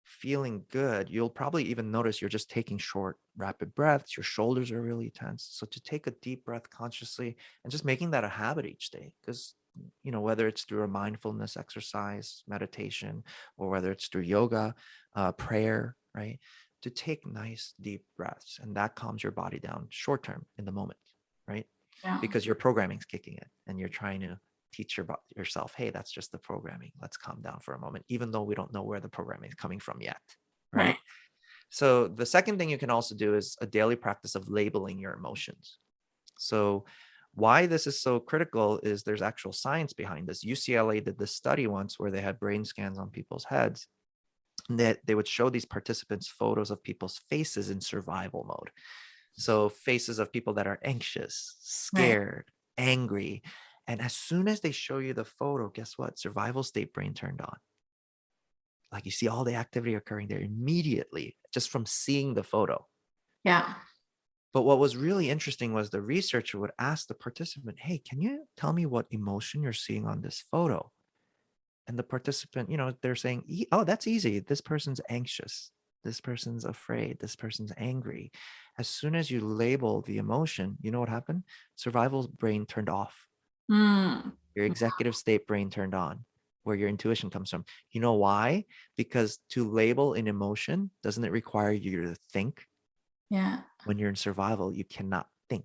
feeling good, you'll probably even notice you're just taking short, rapid breaths. Your shoulders are really tense. So to take a deep breath consciously and just making that a habit each day, because whether it's through a mindfulness exercise, meditation, or whether it's through yoga, prayer, right? To take nice deep breaths, and that calms your body down short term in the moment, right? Yeah. Because your programming's kicking in, and you're trying to teach yourself, hey, that's just the programming. Let's calm down for a moment, even though we don't know where the programming is coming from yet, right? So the second thing you can also do is a daily practice of labeling your emotions. So why this is so critical is there's actual science behind this. UCLA did this study once where they had brain scans on people's heads, and that they would show these participants photos of people's faces in survival mode. So faces of people that are anxious, Right. scared, angry. And as soon as they show you the photo, guess what? Survival state brain turned on. Like you see all the activity occurring there immediately just from seeing the photo. Yeah. But what was really interesting was the researcher would ask the participant, hey, can you tell me what emotion you're seeing on this photo? And the participant, they're saying, oh, that's easy. This person's anxious. This person's afraid. This person's angry. As soon as you label the emotion, you know what happened? Survival brain turned off. Your executive state brain turned on, where your intuition comes from. You know why? Because to label an emotion, doesn't it require you to think? Yeah. When you're in survival, you cannot think.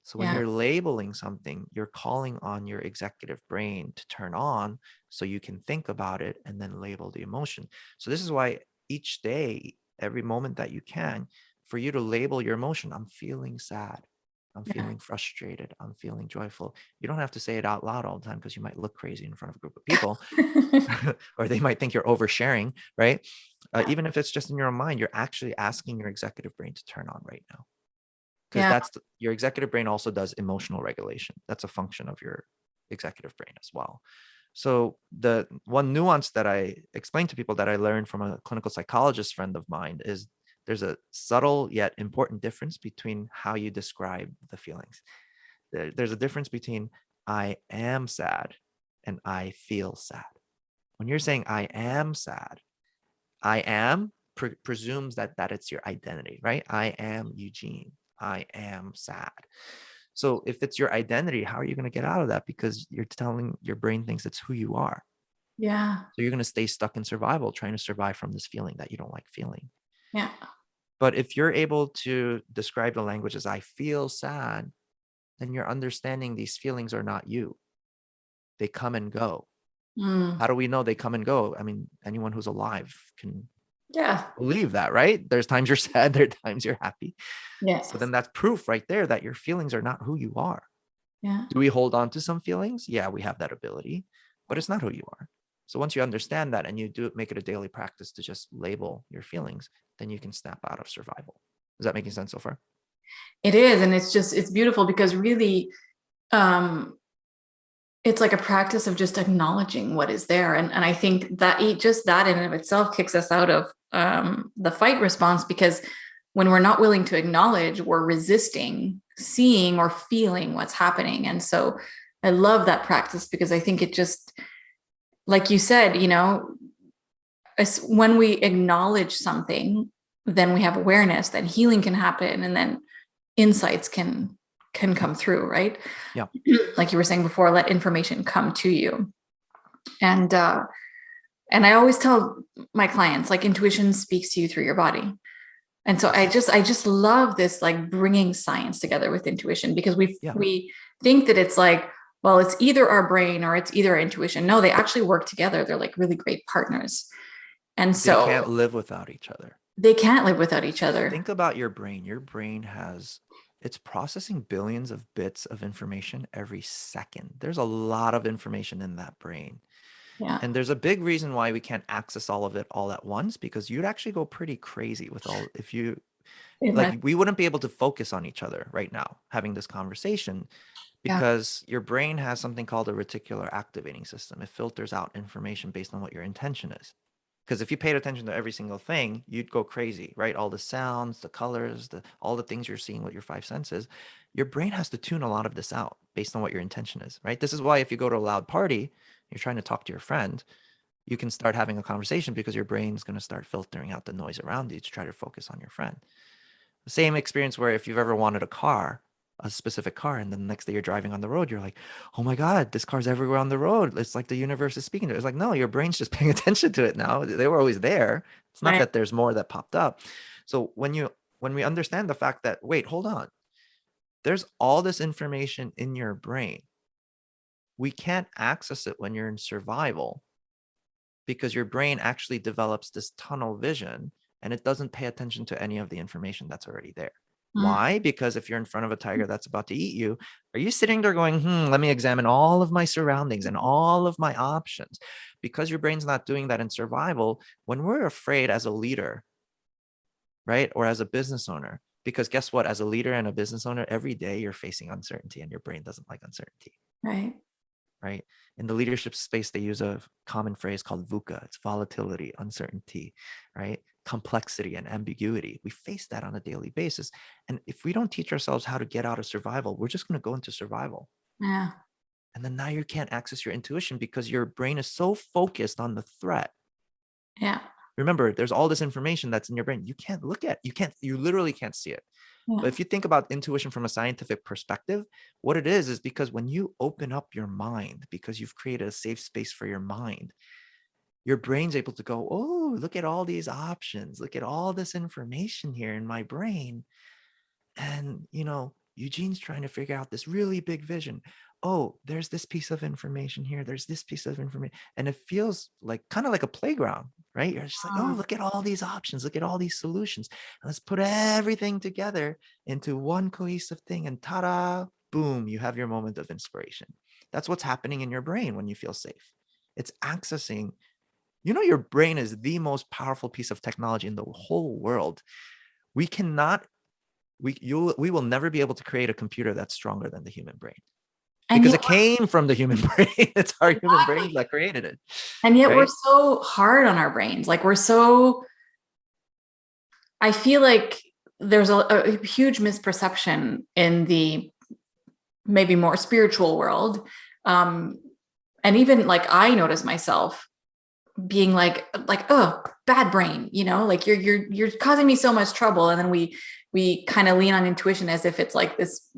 So when Yeah. you're labeling something, you're calling on your executive brain to turn on so you can think about it and then label the emotion. So this is why each day, every moment that you can, for you to label your emotion, I'm feeling sad. I'm Yeah. feeling frustrated. I'm feeling joyful. You don't have to say it out loud all the time because you might look crazy in front of a group of people or they might think you're oversharing, right? Even if it's just in your own mind, you're actually asking your executive brain to turn on right now. Because Yeah. your executive brain also does emotional regulation. That's a function of your executive brain as well. So the one nuance that I explain to people that I learned from a clinical psychologist friend of mine is there's a subtle yet important difference between how you describe the feelings. There's a difference between I am sad and I feel sad. When you're saying I am sad, I am presumes that it's your identity, right? I am Eugene. I am sad. So if it's your identity, how are you going to get out of that? Because you're telling your brain thinks it's who you are. Yeah. So you're going to stay stuck in survival, trying to survive from this feeling that you don't like feeling. Yeah. But if you're able to describe the language as I feel sad, then you're understanding these feelings are not you. They come and go. How do we know they come and go? I mean, anyone who's alive can believe that, right? There's times you're sad, there are times you're happy. Yes. So then that's proof right there that your feelings are not who you are. Yeah. Do we hold on to some feelings? Yeah, we have that ability, but it's not who you are. So once you understand that and you do make it a daily practice to just label your feelings, then you can snap out of survival. Is that making sense so far? It is. And it's beautiful because really, it's like a practice of just acknowledging what is there. And I think that just that in and of itself kicks us out of the fight response, because when we're not willing to acknowledge, we're resisting seeing or feeling what's happening. And so I love that practice, because I think it just, like you said, when we acknowledge something, then we have awareness, then healing can happen, and then insights can come through, right? Yeah. Like you were saying before, let information come to you. And I always tell my clients, like, intuition speaks to you through your body. And so I just love this, like, bringing science together with intuition, because we think that it's like, well, it's either our brain or it's either our intuition. No, they actually work together. They're like really great partners. And so they can't live without each other. They can't live without each other. Think about your brain. Your brain it's processing billions of bits of information every second. There's a lot of information in that brain. Yeah. And there's a big reason why we can't access all of it all at once, because you'd actually go pretty crazy with if you, like, we wouldn't be able to focus on each other right now having this conversation, because your brain has something called a reticular activating system. It filters out information based on what your intention is. Because if you paid attention to every single thing, you'd go crazy, right? All the sounds, the colors, all the things you're seeing with your five senses. Your brain has to tune a lot of this out based on what your intention is, right? This is why if you go to a loud party, you're trying to talk to your friend, you can start having a conversation, because your brain's going to start filtering out the noise around you to try to focus on your friend. The same experience where if you've ever wanted a specific car, and then the next day you're driving on the road, you're like, oh my God, this car's everywhere on the road. It's like the universe is speaking to it. It's like, no, your brain's just paying attention to it now. They were always there. It's not that there's more that popped up. So when we understand the fact that, wait, hold on, there's all this information in your brain. We can't access it when you're in survival, because your brain actually develops this tunnel vision, and it doesn't pay attention to any of the information that's already there. Why? Because if you're in front of a tiger that's about to eat you, are you sitting there going, let me examine all of my surroundings and all of my options? Because your brain's not doing that in survival. When we're afraid as a leader, right, or as a business owner, because guess what? As a leader and a business owner, every day you're facing uncertainty, and your brain doesn't like uncertainty. Right. In the leadership space, they use a common phrase called VUCA. It's volatility, uncertainty, right? Complexity and ambiguity. We face that on a daily basis. And if we don't teach ourselves how to get out of survival, we're just going to go into survival. Yeah. And then now you can't access your intuition, because your brain is so focused on the threat. Yeah. Remember, there's all this information that's in your brain. You literally can't see it. Yeah. But if you think about intuition from a scientific perspective, what it is because when you open up your mind, because you've created a safe space for your mind, your brain's able to go, oh, look at all these options. Look at all this information here in my brain. And, Eugene's trying to figure out this really big vision. Oh, there's this piece of information here. There's this piece of information. And it feels like kind of like a playground, right? You're just like, oh, look at all these options. Look at all these solutions. And let's put everything together into one cohesive thing. And ta-da, boom, you have your moment of inspiration. That's what's happening in your brain when you feel safe. It's accessing, your brain is the most powerful piece of technology in the whole world. We will never be able to create a computer that's stronger than the human brain. Because it came from the human brain. It's our human brain that created it. And yet we're so hard on our brains. Like I feel like there's a huge misperception in the maybe more spiritual world. And even like I notice myself being like, oh, bad brain, like you're causing me so much trouble. And then we kind of lean on intuition as if it's like this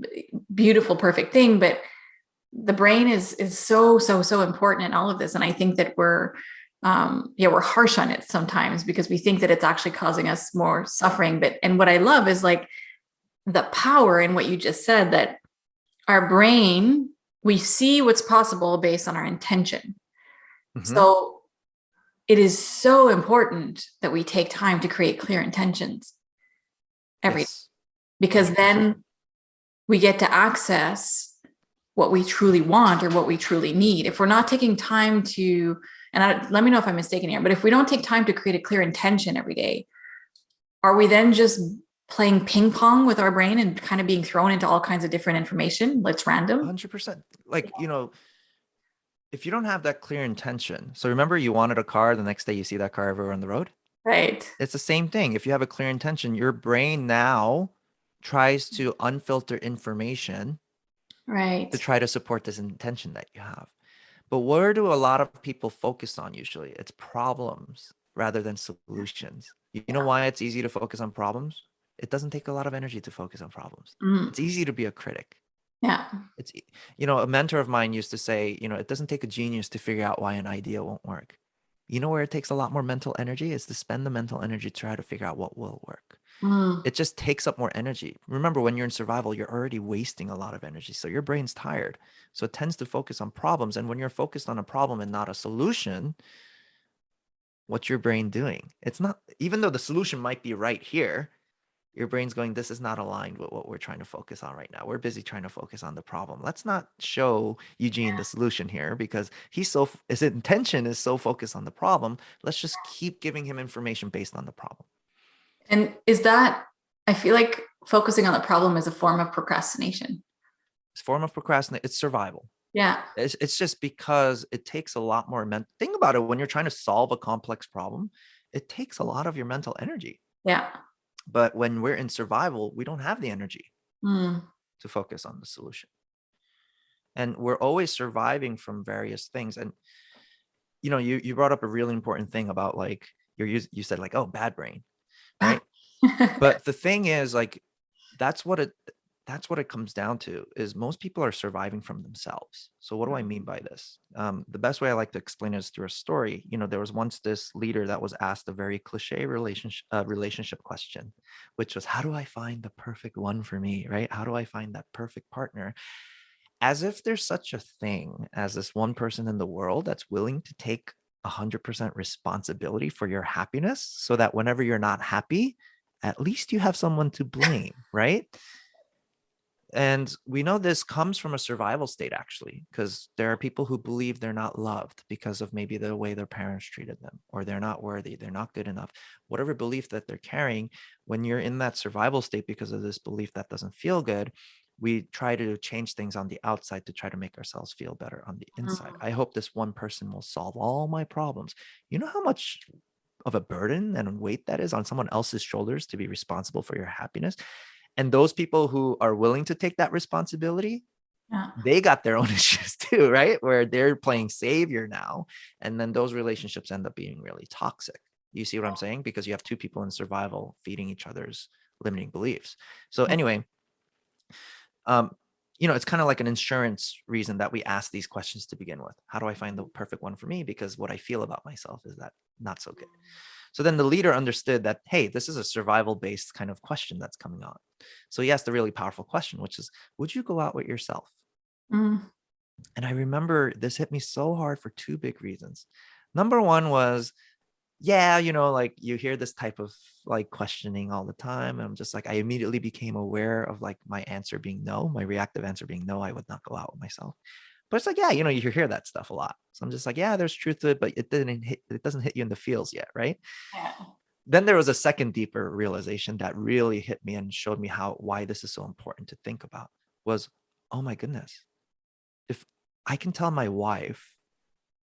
beautiful, perfect thing. But the brain is so important in all of this. And I think that we're harsh on it sometimes, because we think that it's actually causing us more suffering. And what I love is like the power in what you just said, that our brain, we see what's possible based on our intention. Mm-hmm. So it is so important that we take time to create clear intentions every day, because then we get to access what we truly want or what we truly need. If we're not taking time to, let me know if I'm mistaken here, but if we don't take time to create a clear intention every day, are we then just playing ping pong with our brain and kind of being thrown into all kinds of different information? That's random. 100%. Like, If you don't have that clear intention, so remember you wanted a car, the next day you see that car everywhere on the road. Right. It's the same thing. If you have a clear intention, your brain now tries to unfilter information to Right. try to support this intention that you have. But where do a lot of people focus on usually? It's problems rather than solutions. You know Yeah. why it's easy to focus on problems? It doesn't take a lot of energy to focus on problems. Mm. It's easy to be a critic. Yeah. It's, a mentor of mine used to say, it doesn't take a genius to figure out why an idea won't work. You know where it takes a lot more mental energy is to spend the mental energy to try to figure out what will work. Mm. It just takes up more energy. Remember, when you're in survival, you're already wasting a lot of energy. So your brain's tired. So it tends to focus on problems. And when you're focused on a problem and not a solution, what's your brain doing? It's not, even though the solution might be right here, your brain's going, this is not aligned with what we're trying to focus on right now. We're busy trying to focus on the problem. Let's not show Eugene the solution here because his intention is so focused on the problem. Let's just keep giving him information based on the problem. And is that, I feel like focusing on the problem is a form of procrastination. It's a form of procrastination. It's survival. Yeah. It's just because it takes a lot more think about it. When you're trying to solve a complex problem, it takes a lot of your mental energy. Yeah. But when we're in survival, we don't have the energy Mm. to focus on the solution. And we're always surviving from various things. And, you brought up a really important thing about like, you said like, oh, bad brain, right? But the thing is like, that's what it comes down to is most people are surviving from themselves. So what do I mean by this? The best way I like to explain it is through a story. There was once this leader that was asked a very cliche relationship question, which was, how do I find the perfect one for me, right? How do I find that perfect partner? As if there's such a thing as this one person in the world that's willing to take 100% responsibility for your happiness so that whenever you're not happy, at least you have someone to blame, right? And we know this comes from a survival state, actually, because there are people who believe they're not loved because of maybe the way their parents treated them, or they're not worthy, they're not good enough. Whatever belief that they're carrying, when you're in that survival state because of this belief that doesn't feel good, we try to change things on the outside to try to make ourselves feel better on the inside. Mm. I hope this one person will solve all my problems. You know how much of a burden and weight that is on someone else's shoulders to be responsible for your happiness? And those people who are willing to take that responsibility, Yeah. they got their own issues too, right? Where they're playing savior now. And then those relationships end up being really toxic. You see what I'm saying? Because you have two people in survival feeding each other's limiting beliefs. So anyway, it's kind of like an insurance reason that we ask these questions to begin with. How do I find the perfect one for me? Because what I feel about myself is that not so good. So then the leader understood that, hey, this is a survival-based kind of question that's coming on. So he asked a really powerful question, which is, would you go out with yourself? Mm. And I remember this hit me so hard for two big reasons. Number one was, yeah, like you hear this type of like questioning all the time. And I'm just like, I immediately became aware of like my answer being no, my reactive answer being no, I would not go out with myself. But it's like, yeah, you hear that stuff a lot. So I'm just like, yeah, there's truth to it, but it doesn't hit you in the feels yet, right? Yeah. Then there was a second deeper realization that really hit me and showed me why this is so important to think about was, oh my goodness, if I can tell my wife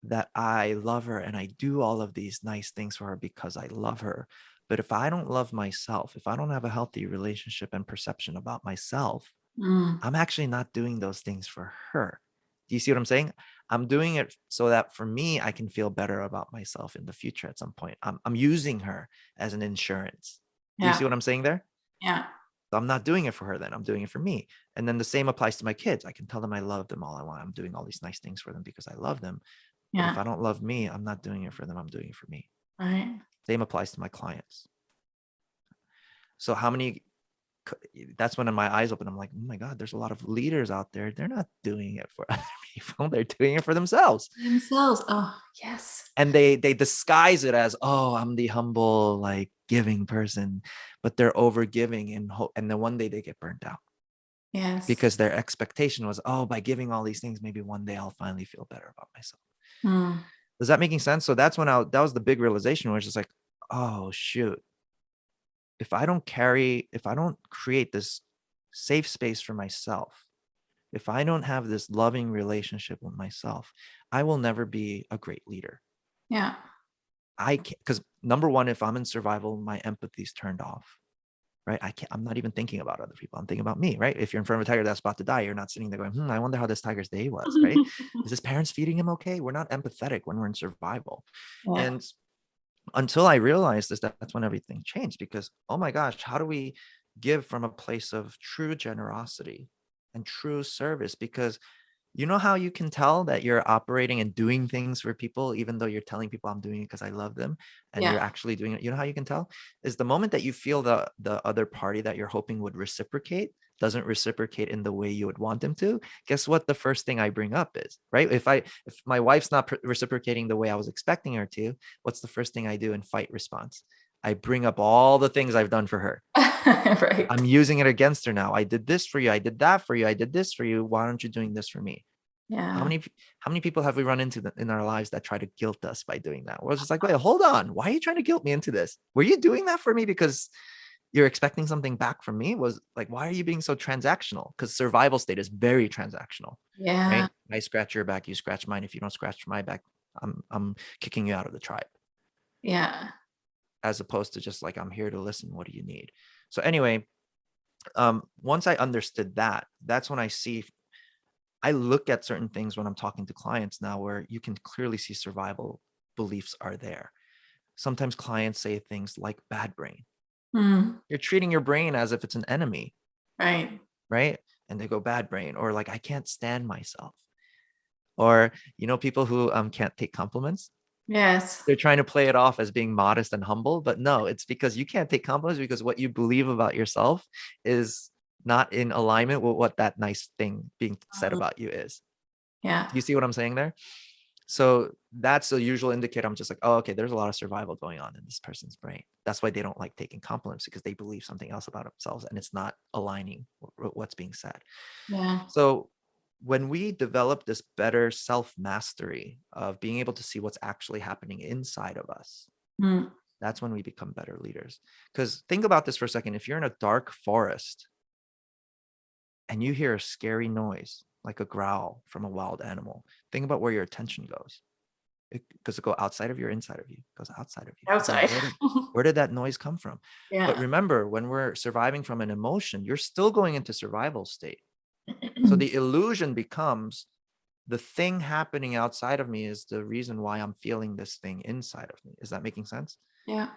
that I love her and I do all of these nice things for her because I love her, but if I don't love myself, if I don't have a healthy relationship and perception about myself, Mm. I'm actually not doing those things for her. Do you see what I'm saying? I'm doing it so that for me, I can feel better about myself in the future at some point. I'm using her as an insurance. Do you see Yeah. what I'm saying there? Yeah. So I'm not doing it for her then. I'm doing it for me. And then the same applies to my kids. I can tell them I love them all I want. I'm doing all these nice things for them because I love them. But if Yeah. I don't love me, I'm not doing it for them. I'm doing it for me. Right. Same applies to my clients. So that's when my eyes open. I'm like, oh my God, there's a lot of leaders out there. They're not doing it for other people. They're doing it for themselves. Themselves. Oh, yes. And they disguise it as, oh, I'm the humble, like giving person, but they're over giving and then one day they get burnt out Yes. because their expectation was, oh, by giving all these things, maybe one day I'll finally feel better about myself. Mm. Is that making sense? So that's when that was the big realization, where it's just like, oh shoot, if I don't create this safe space for myself, if I don't have this loving relationship with myself, I will never be a great leader. Yeah. I can't, because number one, if I'm in survival, my empathy is turned off, right? I'm not even thinking about other people. I'm thinking about me, right? If you're in front of a tiger that's about to die, you're not sitting there going, I wonder how this tiger's day was, right? Is his parents feeding him okay? We're not empathetic when we're in survival. Yeah. And until I realized this, that's when everything changed, because, oh my gosh, how do we give from a place of true generosity and true service? Because you know how you can tell that you're operating and doing things for people, even though you're telling people I'm doing it because I love them, and you're Yeah. actually doing it. You know how you can tell is the moment that you feel the other party that you're hoping would reciprocate doesn't reciprocate in the way you would want them to. Guess what? The first thing I bring up is, right? If my wife's not reciprocating the way I was expecting her to, what's the first thing I do in fight response? I bring up all the things I've done for her. Right. I'm using it against her now. I did this for you. I did that for you. I did this for you. Why aren't you doing this for me? How Yeah. many people have we run into in our lives that try to guilt us by doing that? We're just like, wait, hold on. Why are you trying to guilt me into this? Were you doing that for me because you're expecting something back from me? Was like, why are you being so transactional? Because survival state is very transactional, Yeah. right? I scratch your back, you scratch mine. If you don't scratch my back, I'm kicking you out of the tribe. Yeah. As opposed to just like, I'm here to listen. What do you need? So anyway, once I understood that, that's when I look at certain things when I'm talking to clients now where you can clearly see survival beliefs are there. Sometimes clients say things like bad brain. Mm. You're treating your brain as if it's an enemy, Right. right? And they go bad brain, or like, I can't stand myself. Or, people who can't take compliments. Yes. They're trying to play it off as being modest and humble, but no, it's because you can't take compliments because what you believe about yourself is not in alignment with what that nice thing being said Mhm. about you is. Yeah. Do you see what I'm saying there? So that's a usual indicator. I'm just like, oh, okay, there's a lot of survival going on in this person's brain. That's why they don't like taking compliments, because they believe something else about themselves and it's not aligning with what's being said. Yeah. So when we develop this better self-mastery of being able to see what's actually happening inside of us, Mm. that's when we become better leaders. Because think about this for a second. If you're in a dark forest and you hear a scary noise, like a growl from a wild animal, think about where your attention goes. Does it go outside of you or inside of you? It goes outside of you. You go, Outside. where did that noise come from? But Yeah. remember, when we're surviving from an emotion, you're still going into survival state. So the illusion becomes the thing happening outside of me is the reason why I'm feeling this thing inside of me. Is that making sense? Yeah.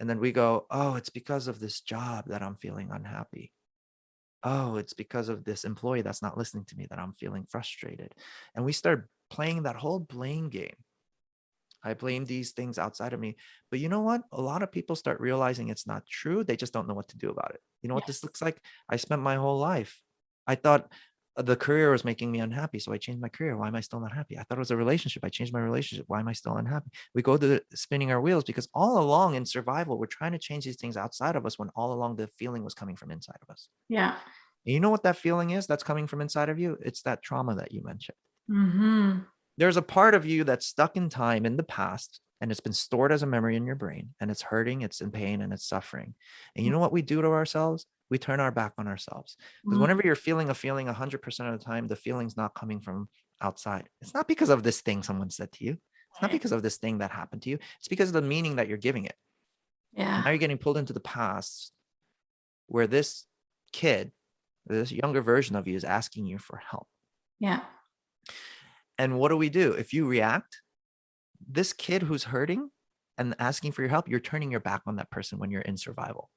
And then we go, oh, it's because of this job that I'm feeling unhappy. Oh, it's because of this employee that's not listening to me that I'm feeling frustrated. And we start playing that whole blame game. I blame these things outside of me. But you know what? A lot of people start realizing it's not true. They just don't know what to do about it. You know what this Yes. looks like? I spent my whole life. I thought the career was making me unhappy. So I changed my career. Why am I still not happy? I thought it was a relationship. I changed my relationship. Why am I still unhappy? We go to spinning our wheels because all along in survival, we're trying to change these things outside of us when all along the feeling was coming from inside of us. Yeah. And you know what that feeling is that's coming from inside of you? It's that trauma that you mentioned. Mm-hmm. There's a part of you that's stuck in time in the past, and it's been stored as a memory in your brain, and it's hurting, it's in pain, and it's suffering. And you know what we do to ourselves? We turn our back on ourselves. Because whenever you're feeling a feeling 100% of the time, the feeling's not coming from outside. It's not because of this thing someone said to you. It's not Right. because of this thing that happened to you. It's because of the meaning that you're giving it. And Yeah. now you're getting pulled into the past where this kid, this younger version of you is asking you for help. Yeah. And what do we do? If you react, this kid who's hurting and asking for your help, you're turning your back on that person when you're in survival.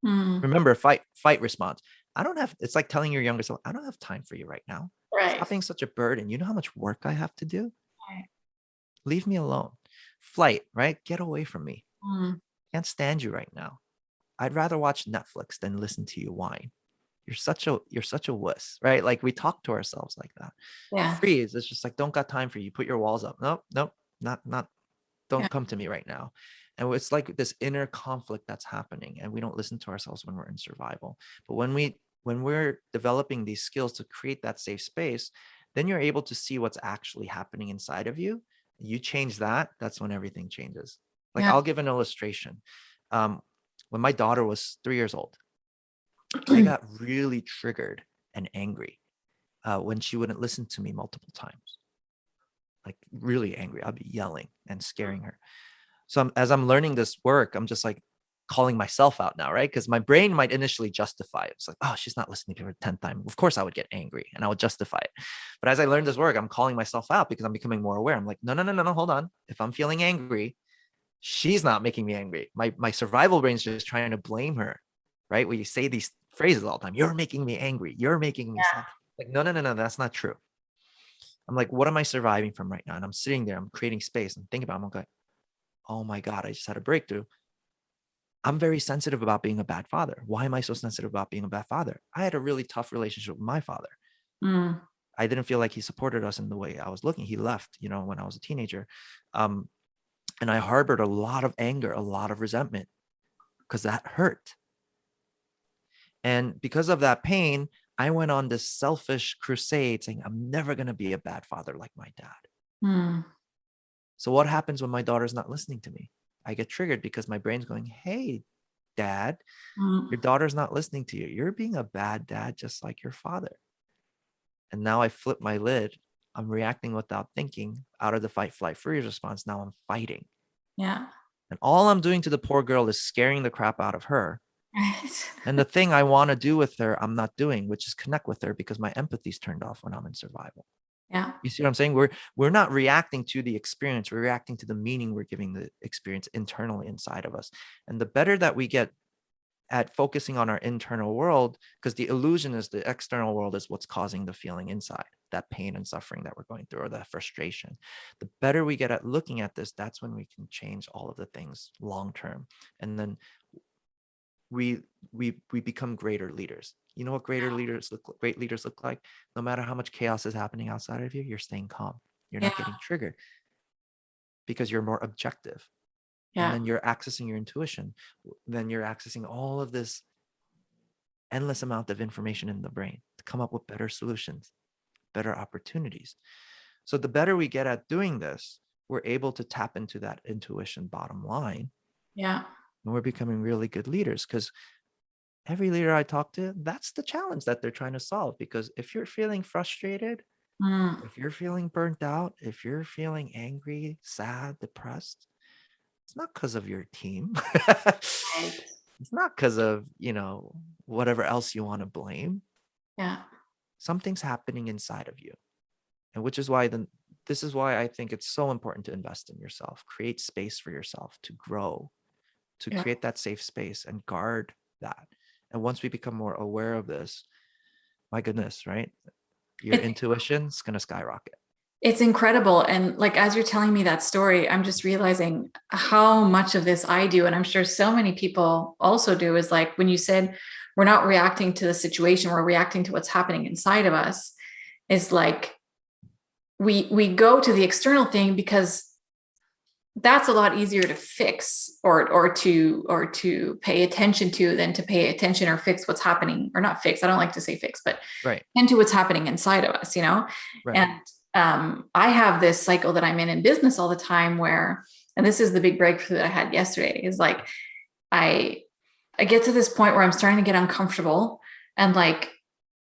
Mm. Remember, fight response. It's like telling your younger self, I don't have time for you right now. Right. Stop being such a burden. You know how much work I have to do? Right. Leave me alone. Flight, right? Get away from me. Mm. Can't stand you right now. I'd rather watch Netflix than listen to you whine. You're such a wuss, right? Like we talk to ourselves like that. Yeah. Freeze. It's just like, don't got time for you. Put your walls up. Nope, not Yeah. don't come to me right now. And it's like this inner conflict that's happening, and we don't listen to ourselves when we're in survival. But when we're developing these skills to create that safe space, then you're able to see what's actually happening inside of you. You change that, that's when everything changes. Like, Yeah. I'll give an illustration. When my daughter was 3 years old, I got really triggered and angry when she wouldn't listen to me multiple times. like really angry. I'll be yelling and scaring her. So as I'm learning this work, I'm just like calling myself out now, right? Because my brain might initially justify it. It's like, oh, she's not listening to me for the 10th time. Of course I would get angry and I would justify it. But as I learn this work, I'm calling myself out because I'm becoming more aware. I'm like, no, no, no, no, no, hold on. If I'm feeling angry, she's not making me angry. My survival brain's just trying to blame her, right? Where you say these phrases all the time. You're making me angry. You're making me sad. Like, no, no, no, no, that's not true. I'm like, what am I surviving from right now? And I'm sitting there, I'm creating space and thinking about it. I'm like, oh my God, I just had a breakthrough. I'm very sensitive about being a bad father. Why am I so sensitive about being a bad father? I had a really tough relationship with my father. Mm. I didn't feel like he supported us in the way I was looking. He left, when I was a teenager. And I harbored a lot of anger, a lot of resentment because that hurt. And because of that pain, I went on this selfish crusade saying, I'm never going to be a bad father like my dad. Mm. So what happens when my daughter's not listening to me? I get triggered because my brain's going, hey, dad, your daughter's not listening to you. You're being a bad dad, just like your father. And now I flip my lid. I'm reacting without thinking out of the fight, flight, freeze response. Now I'm fighting. Yeah. And all I'm doing to the poor girl is scaring the crap out of her. Right. And the thing I want to do with her, I'm not doing, which is connect with her because my empathy's turned off when I'm in survival. Yeah. You see what I'm saying? We're not reacting to the experience. We're reacting to the meaning we're giving the experience internally inside of us. And the better that we get at focusing on our internal world, because the illusion is the external world is what's causing the feeling inside, that pain and suffering that we're going through, or that frustration. The better we get at looking at this, that's when we can change all of the things long term. And then we become greater leaders. You know what great leaders look like? No matter how much chaos is happening outside of you, you're staying calm. You're not Yeah. getting triggered because you're more objective. And Yeah. then you're accessing your intuition. Then you're accessing all of this endless amount of information in the brain to come up with better solutions, better opportunities. So the better we get at doing this, we're able to tap into that intuition bottom line. Yeah. And we're becoming really good leaders because every leader I talk to, that's the challenge that they're trying to solve. Because if you're feeling frustrated, Mm. if you're feeling burnt out, if you're feeling angry, sad, depressed, it's not because of your team. Right. It's not because of, whatever else you want to blame. Yeah. Something's happening inside of you. And which is why this is why I think it's so important to invest in yourself, create space for yourself to grow, to Yeah. create that safe space and guard that. And once we become more aware of this, my goodness, right? Your It's intuition's going to skyrocket. it's incredible. And like as you're telling me that story, I'm just realizing how much of this I do. And I'm sure so many people also do, is like when you said we're not reacting to the situation, we're reacting to what's happening inside of us. It's like we go to the external thing because that's a lot easier to fix or to pay attention to than to pay attention or fix what's happening, or not fix. I don't like to say fix, but Right. into what's happening inside of us, Right. And I have this cycle that I'm in business all the time where, and this is the big breakthrough that I had yesterday, is like, I get to this point where I'm starting to get uncomfortable. And like,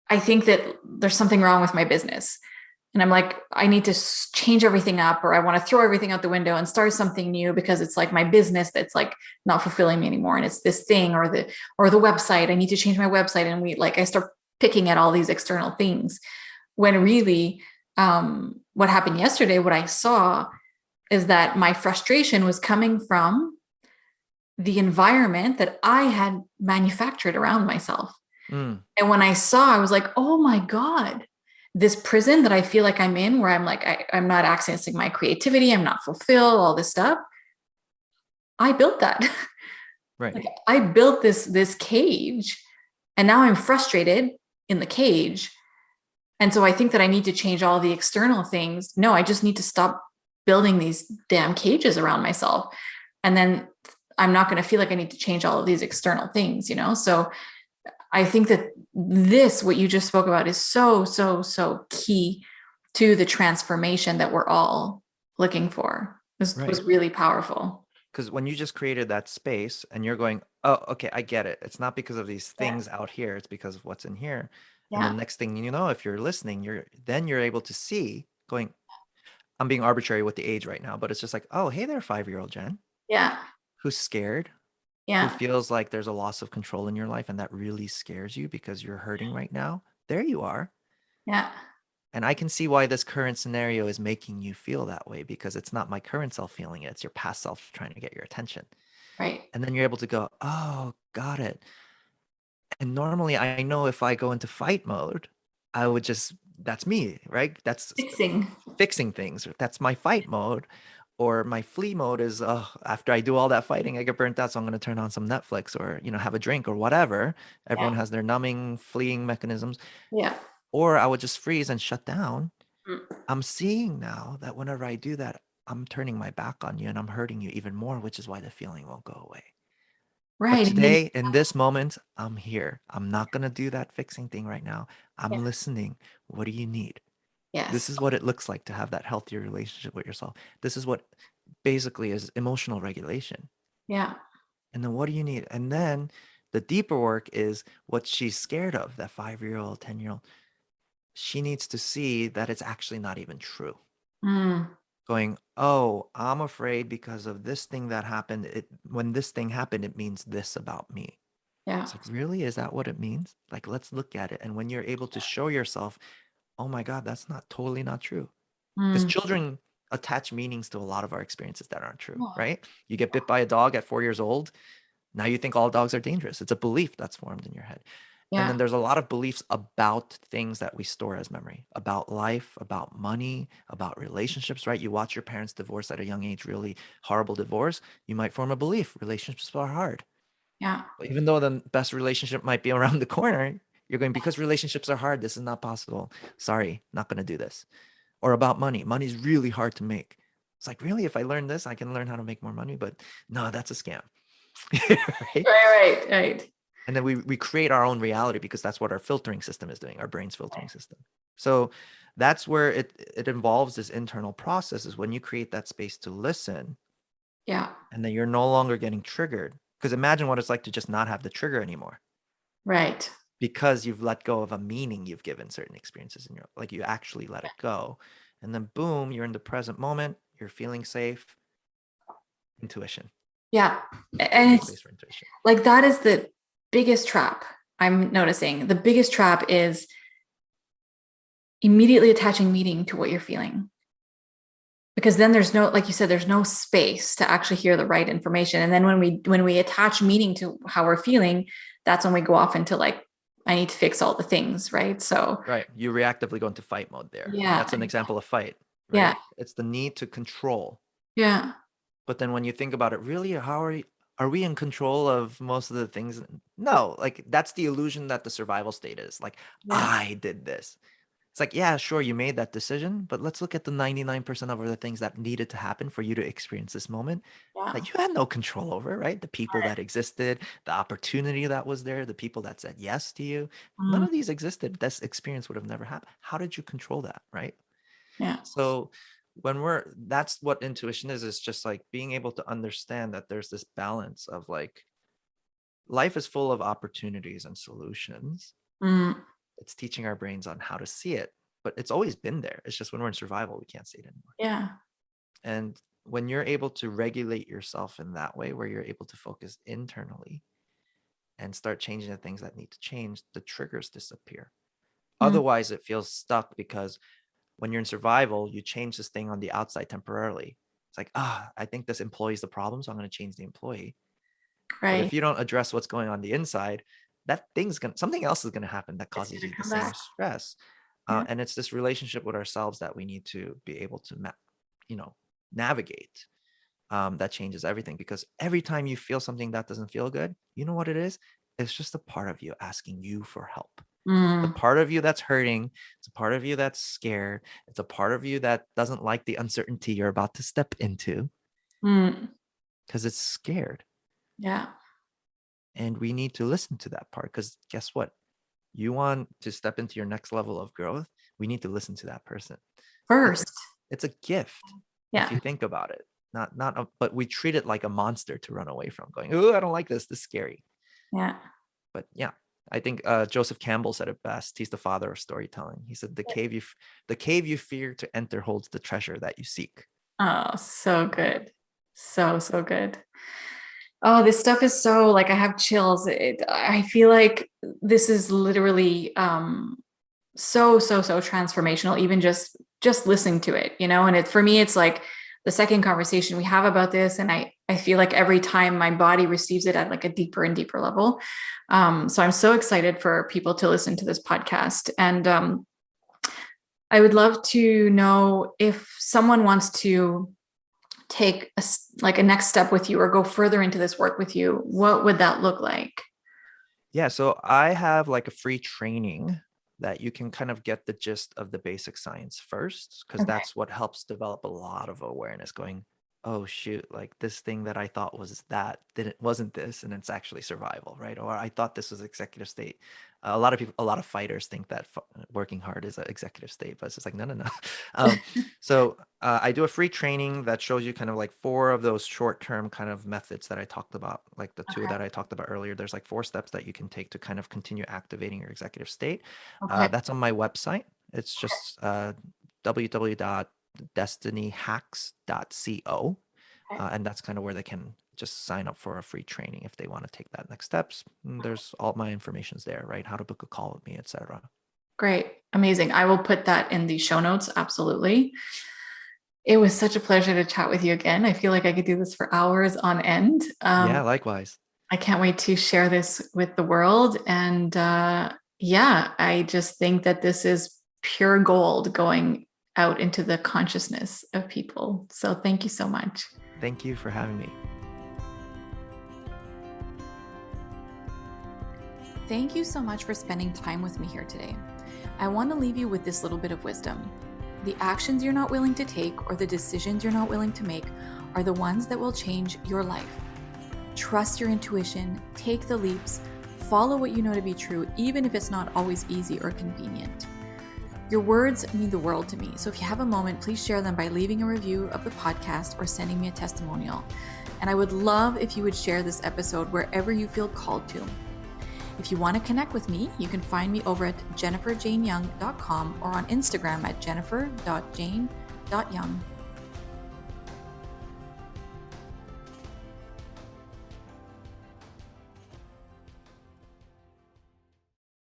I think that there's something wrong with my business. And I'm like, I need to change everything up, or I want to throw everything out the window and start something new because it's like my business that's like not fulfilling me anymore. And it's this thing or the website. I need to change my website. And I start picking at all these external things when really what happened yesterday, what I saw is that my frustration was coming from the environment that I had manufactured around myself. Mm. And when I saw, I was like, oh my God, this prison that I feel like I'm in, where I'm like, I'm not accessing my creativity, I'm not fulfilled, all this stuff. I built that. Right. Like, I built this cage, and now I'm frustrated in the cage. And so I think that I need to change all the external things. No, I just need to stop building these damn cages around myself. And then I'm not going to feel like I need to change all of these external things, So I think that what you just spoke about is so, so, so key to the transformation that we're all looking for. This Right. was really powerful. Because when you just created that space and you're going, oh, okay, I get it. It's not because of these things out here. It's because of what's in here. And the Yeah. next thing you know, if you're listening, you're able to see going, I'm being arbitrary with the age right now, but it's just like, oh, hey there, 5-year-old Jen, Yeah. who's scared, who Yeah. feels like there's a loss of control in your life, and that really scares you because you're hurting right now. There you are. Yeah. And I can see why this current scenario is making you feel that way, because it's not my current self feeling it. It's your past self trying to get your attention. Right. And then you're able to go, oh, got it. And normally I know if I go into fight mode, I would just, that's me, right? That's Fixing. fixing things. That's my fight mode. Or my flee mode is, oh, after I do all that fighting, I get burnt out. So I'm going to turn on some Netflix or, have a drink or whatever. Everyone Yeah. has their numbing, fleeing mechanisms. Yeah. Or I would just freeze and shut down. Mm. I'm seeing now that whenever I do that, I'm turning my back on you and I'm hurting you even more, which is why the feeling won't go away. But Right. And then, today, in this moment, I'm here. I'm not going to do that fixing thing right now. yeah. I'm listening. What do you need? This Yes. is what it looks like to have that healthier relationship with yourself. This is what basically is emotional regulation. Yeah. And then what do you need? And then the deeper work is what she's scared of, that 5-year-old, 10-year-old. She needs to see that it's actually not even true. Mm. Going, oh, I'm afraid because of this thing that happened. When this thing happened, it means this about me. Yeah. It's like, really? Is that what it means? Like, let's look at it. And when you're able to show yourself, oh my God, that's totally not true. Because Mm. children attach meanings to a lot of our experiences that aren't true, Oh, right? You get bit by a dog at 4 years old. Now you think all dogs are dangerous. It's a belief that's formed in your head. And yeah. then there's a lot of beliefs about things that we store as memory, about life, about money, about relationships, right? You watch your parents divorce at a young age, really horrible divorce. You might form a belief relationships are hard. Yeah. But even though the best relationship might be around the corner, you're going, because relationships are hard, this is not possible. Sorry, not going to do this. Or about money. Money's really hard to make. It's like, really, if I learn this, I can learn how to make more money. But no, that's a scam. Right? Right. Right. And then we create our own reality because that's what our filtering system is doing, our brain's filtering system. So that's where it involves this internal process, is when you create that space to listen, Yeah. and then you're no longer getting triggered. Because imagine what it's like to just not have the trigger anymore, Right. because you've let go of a meaning you've given certain experiences in your, like, you actually let it go. And then boom, you're in the present moment, you're feeling safe. Intuition. Yeah. Safe And it's space for intuition. like, that is the biggest trap I'm noticing. The biggest trap is immediately attaching meaning to what you're feeling. Because then there's no, like you said, there's no space to actually hear the right information. And then when we attach meaning to how we're feeling, that's when we go off into like, I need to fix all the things, right? So Right. You reactively go into fight mode there. yeah. That's an example of fight, Yeah. right? It's the need to control. Yeah. But then when you think about it, really, are we in control of most of the things? No, like that's the illusion that the survival state is. Like, Yeah. I did this. It's like, yeah, sure, you made that decision, but let's look at the 99% of the things that needed to happen for you to experience this moment Yeah. that you had no control over, right? The people that existed, the opportunity that was there, the people that said yes to you. None Mm. of these existed. This experience would have never happened. How did you control that, right? Yeah. So that's what intuition is just like being able to understand that there's this balance of like, life is full of opportunities and solutions. Mm. It's teaching our brains on how to see it, but it's always been there. It's just when we're in survival, we can't see it anymore. Yeah. And when you're able to regulate yourself in that way, where you're able to focus internally and start changing the things that need to change, the triggers disappear. Mm. Otherwise, it feels stuck, because when you're in survival, you change this thing on the outside temporarily. It's like, I think this employee is the problem, so I'm going to change the employee. But Right. if you don't address what's going on the inside, something else is going to happen that It's causes gonna you the come same back. stress. Yeah. And it's this relationship with ourselves that we need to be able to, navigate. That changes everything, because every time you feel something that doesn't feel good, you know what it is? It's just a part of you asking you for help. The Mm. part of you that's hurting, it's a part of you that's scared, it's a part of you that doesn't like the uncertainty you're about to step into, Mm. because it's scared. Yeah. And we need to listen to that part, because guess what? You want to step into your next level of growth, we need to listen to that person. First. It's a gift, if Yeah. you think about it. But we treat it like a monster to run away from, going, oh, I don't like this. This is scary. Yeah. But yeah, I think Joseph Campbell said it best. He's the father of storytelling. He said, the cave you fear to enter holds the treasure that you seek. Oh, so good. So, so good. Oh, this stuff is so like, I have chills. I feel like this is literally so transformational, even just listening to it, and for me, it's like the second conversation we have about this. And I feel like every time my body receives it at like a deeper and deeper level. So I'm so excited for people to listen to this podcast. And I would love to know if someone wants to take a next step with you or go further into this work with you, what would that look like? Yeah. So I have like a free training that you can kind of get the gist of the basic science first, because that's what helps develop a lot of awareness going, oh shoot, like this thing that I thought was that wasn't this, and it's actually survival, right? Or I thought this was executive state. A lot of fighters think that working hard is an executive state, but it's just like, no. So I do a free training that shows you kind of like 4 of those short-term kind of methods that I talked about, like the 2 that I talked about earlier. There's like 4 steps that you can take to kind of continue activating your executive state. That's on my website. It's just www.destinyhacks.co. And that's kind of where they can just sign up for a free training if they want to take that next steps. And there's all my information's there, right? How to book a call with me, etc. Great. Amazing. I will put that in the show notes. Absolutely. It was such a pleasure to chat with you again. I feel like I could do this for hours on end. Yeah, likewise. I can't wait to share this with the world. And I just think that this is pure gold going out into the consciousness of people. So thank you so much. Thank you for having me. Thank you so much for spending time with me here today. I want to leave you with this little bit of wisdom. The actions you're not willing to take or the decisions you're not willing to make are the ones that will change your life. Trust your intuition, take the leaps, follow what you know to be true, even if it's not always easy or convenient. Your words mean the world to me, so if you have a moment, please share them by leaving a review of the podcast or sending me a testimonial. And I would love if you would share this episode wherever you feel called to. If you want to connect with me, you can find me over at jenniferjaneyoung.com or on Instagram at jennifer.jane.young.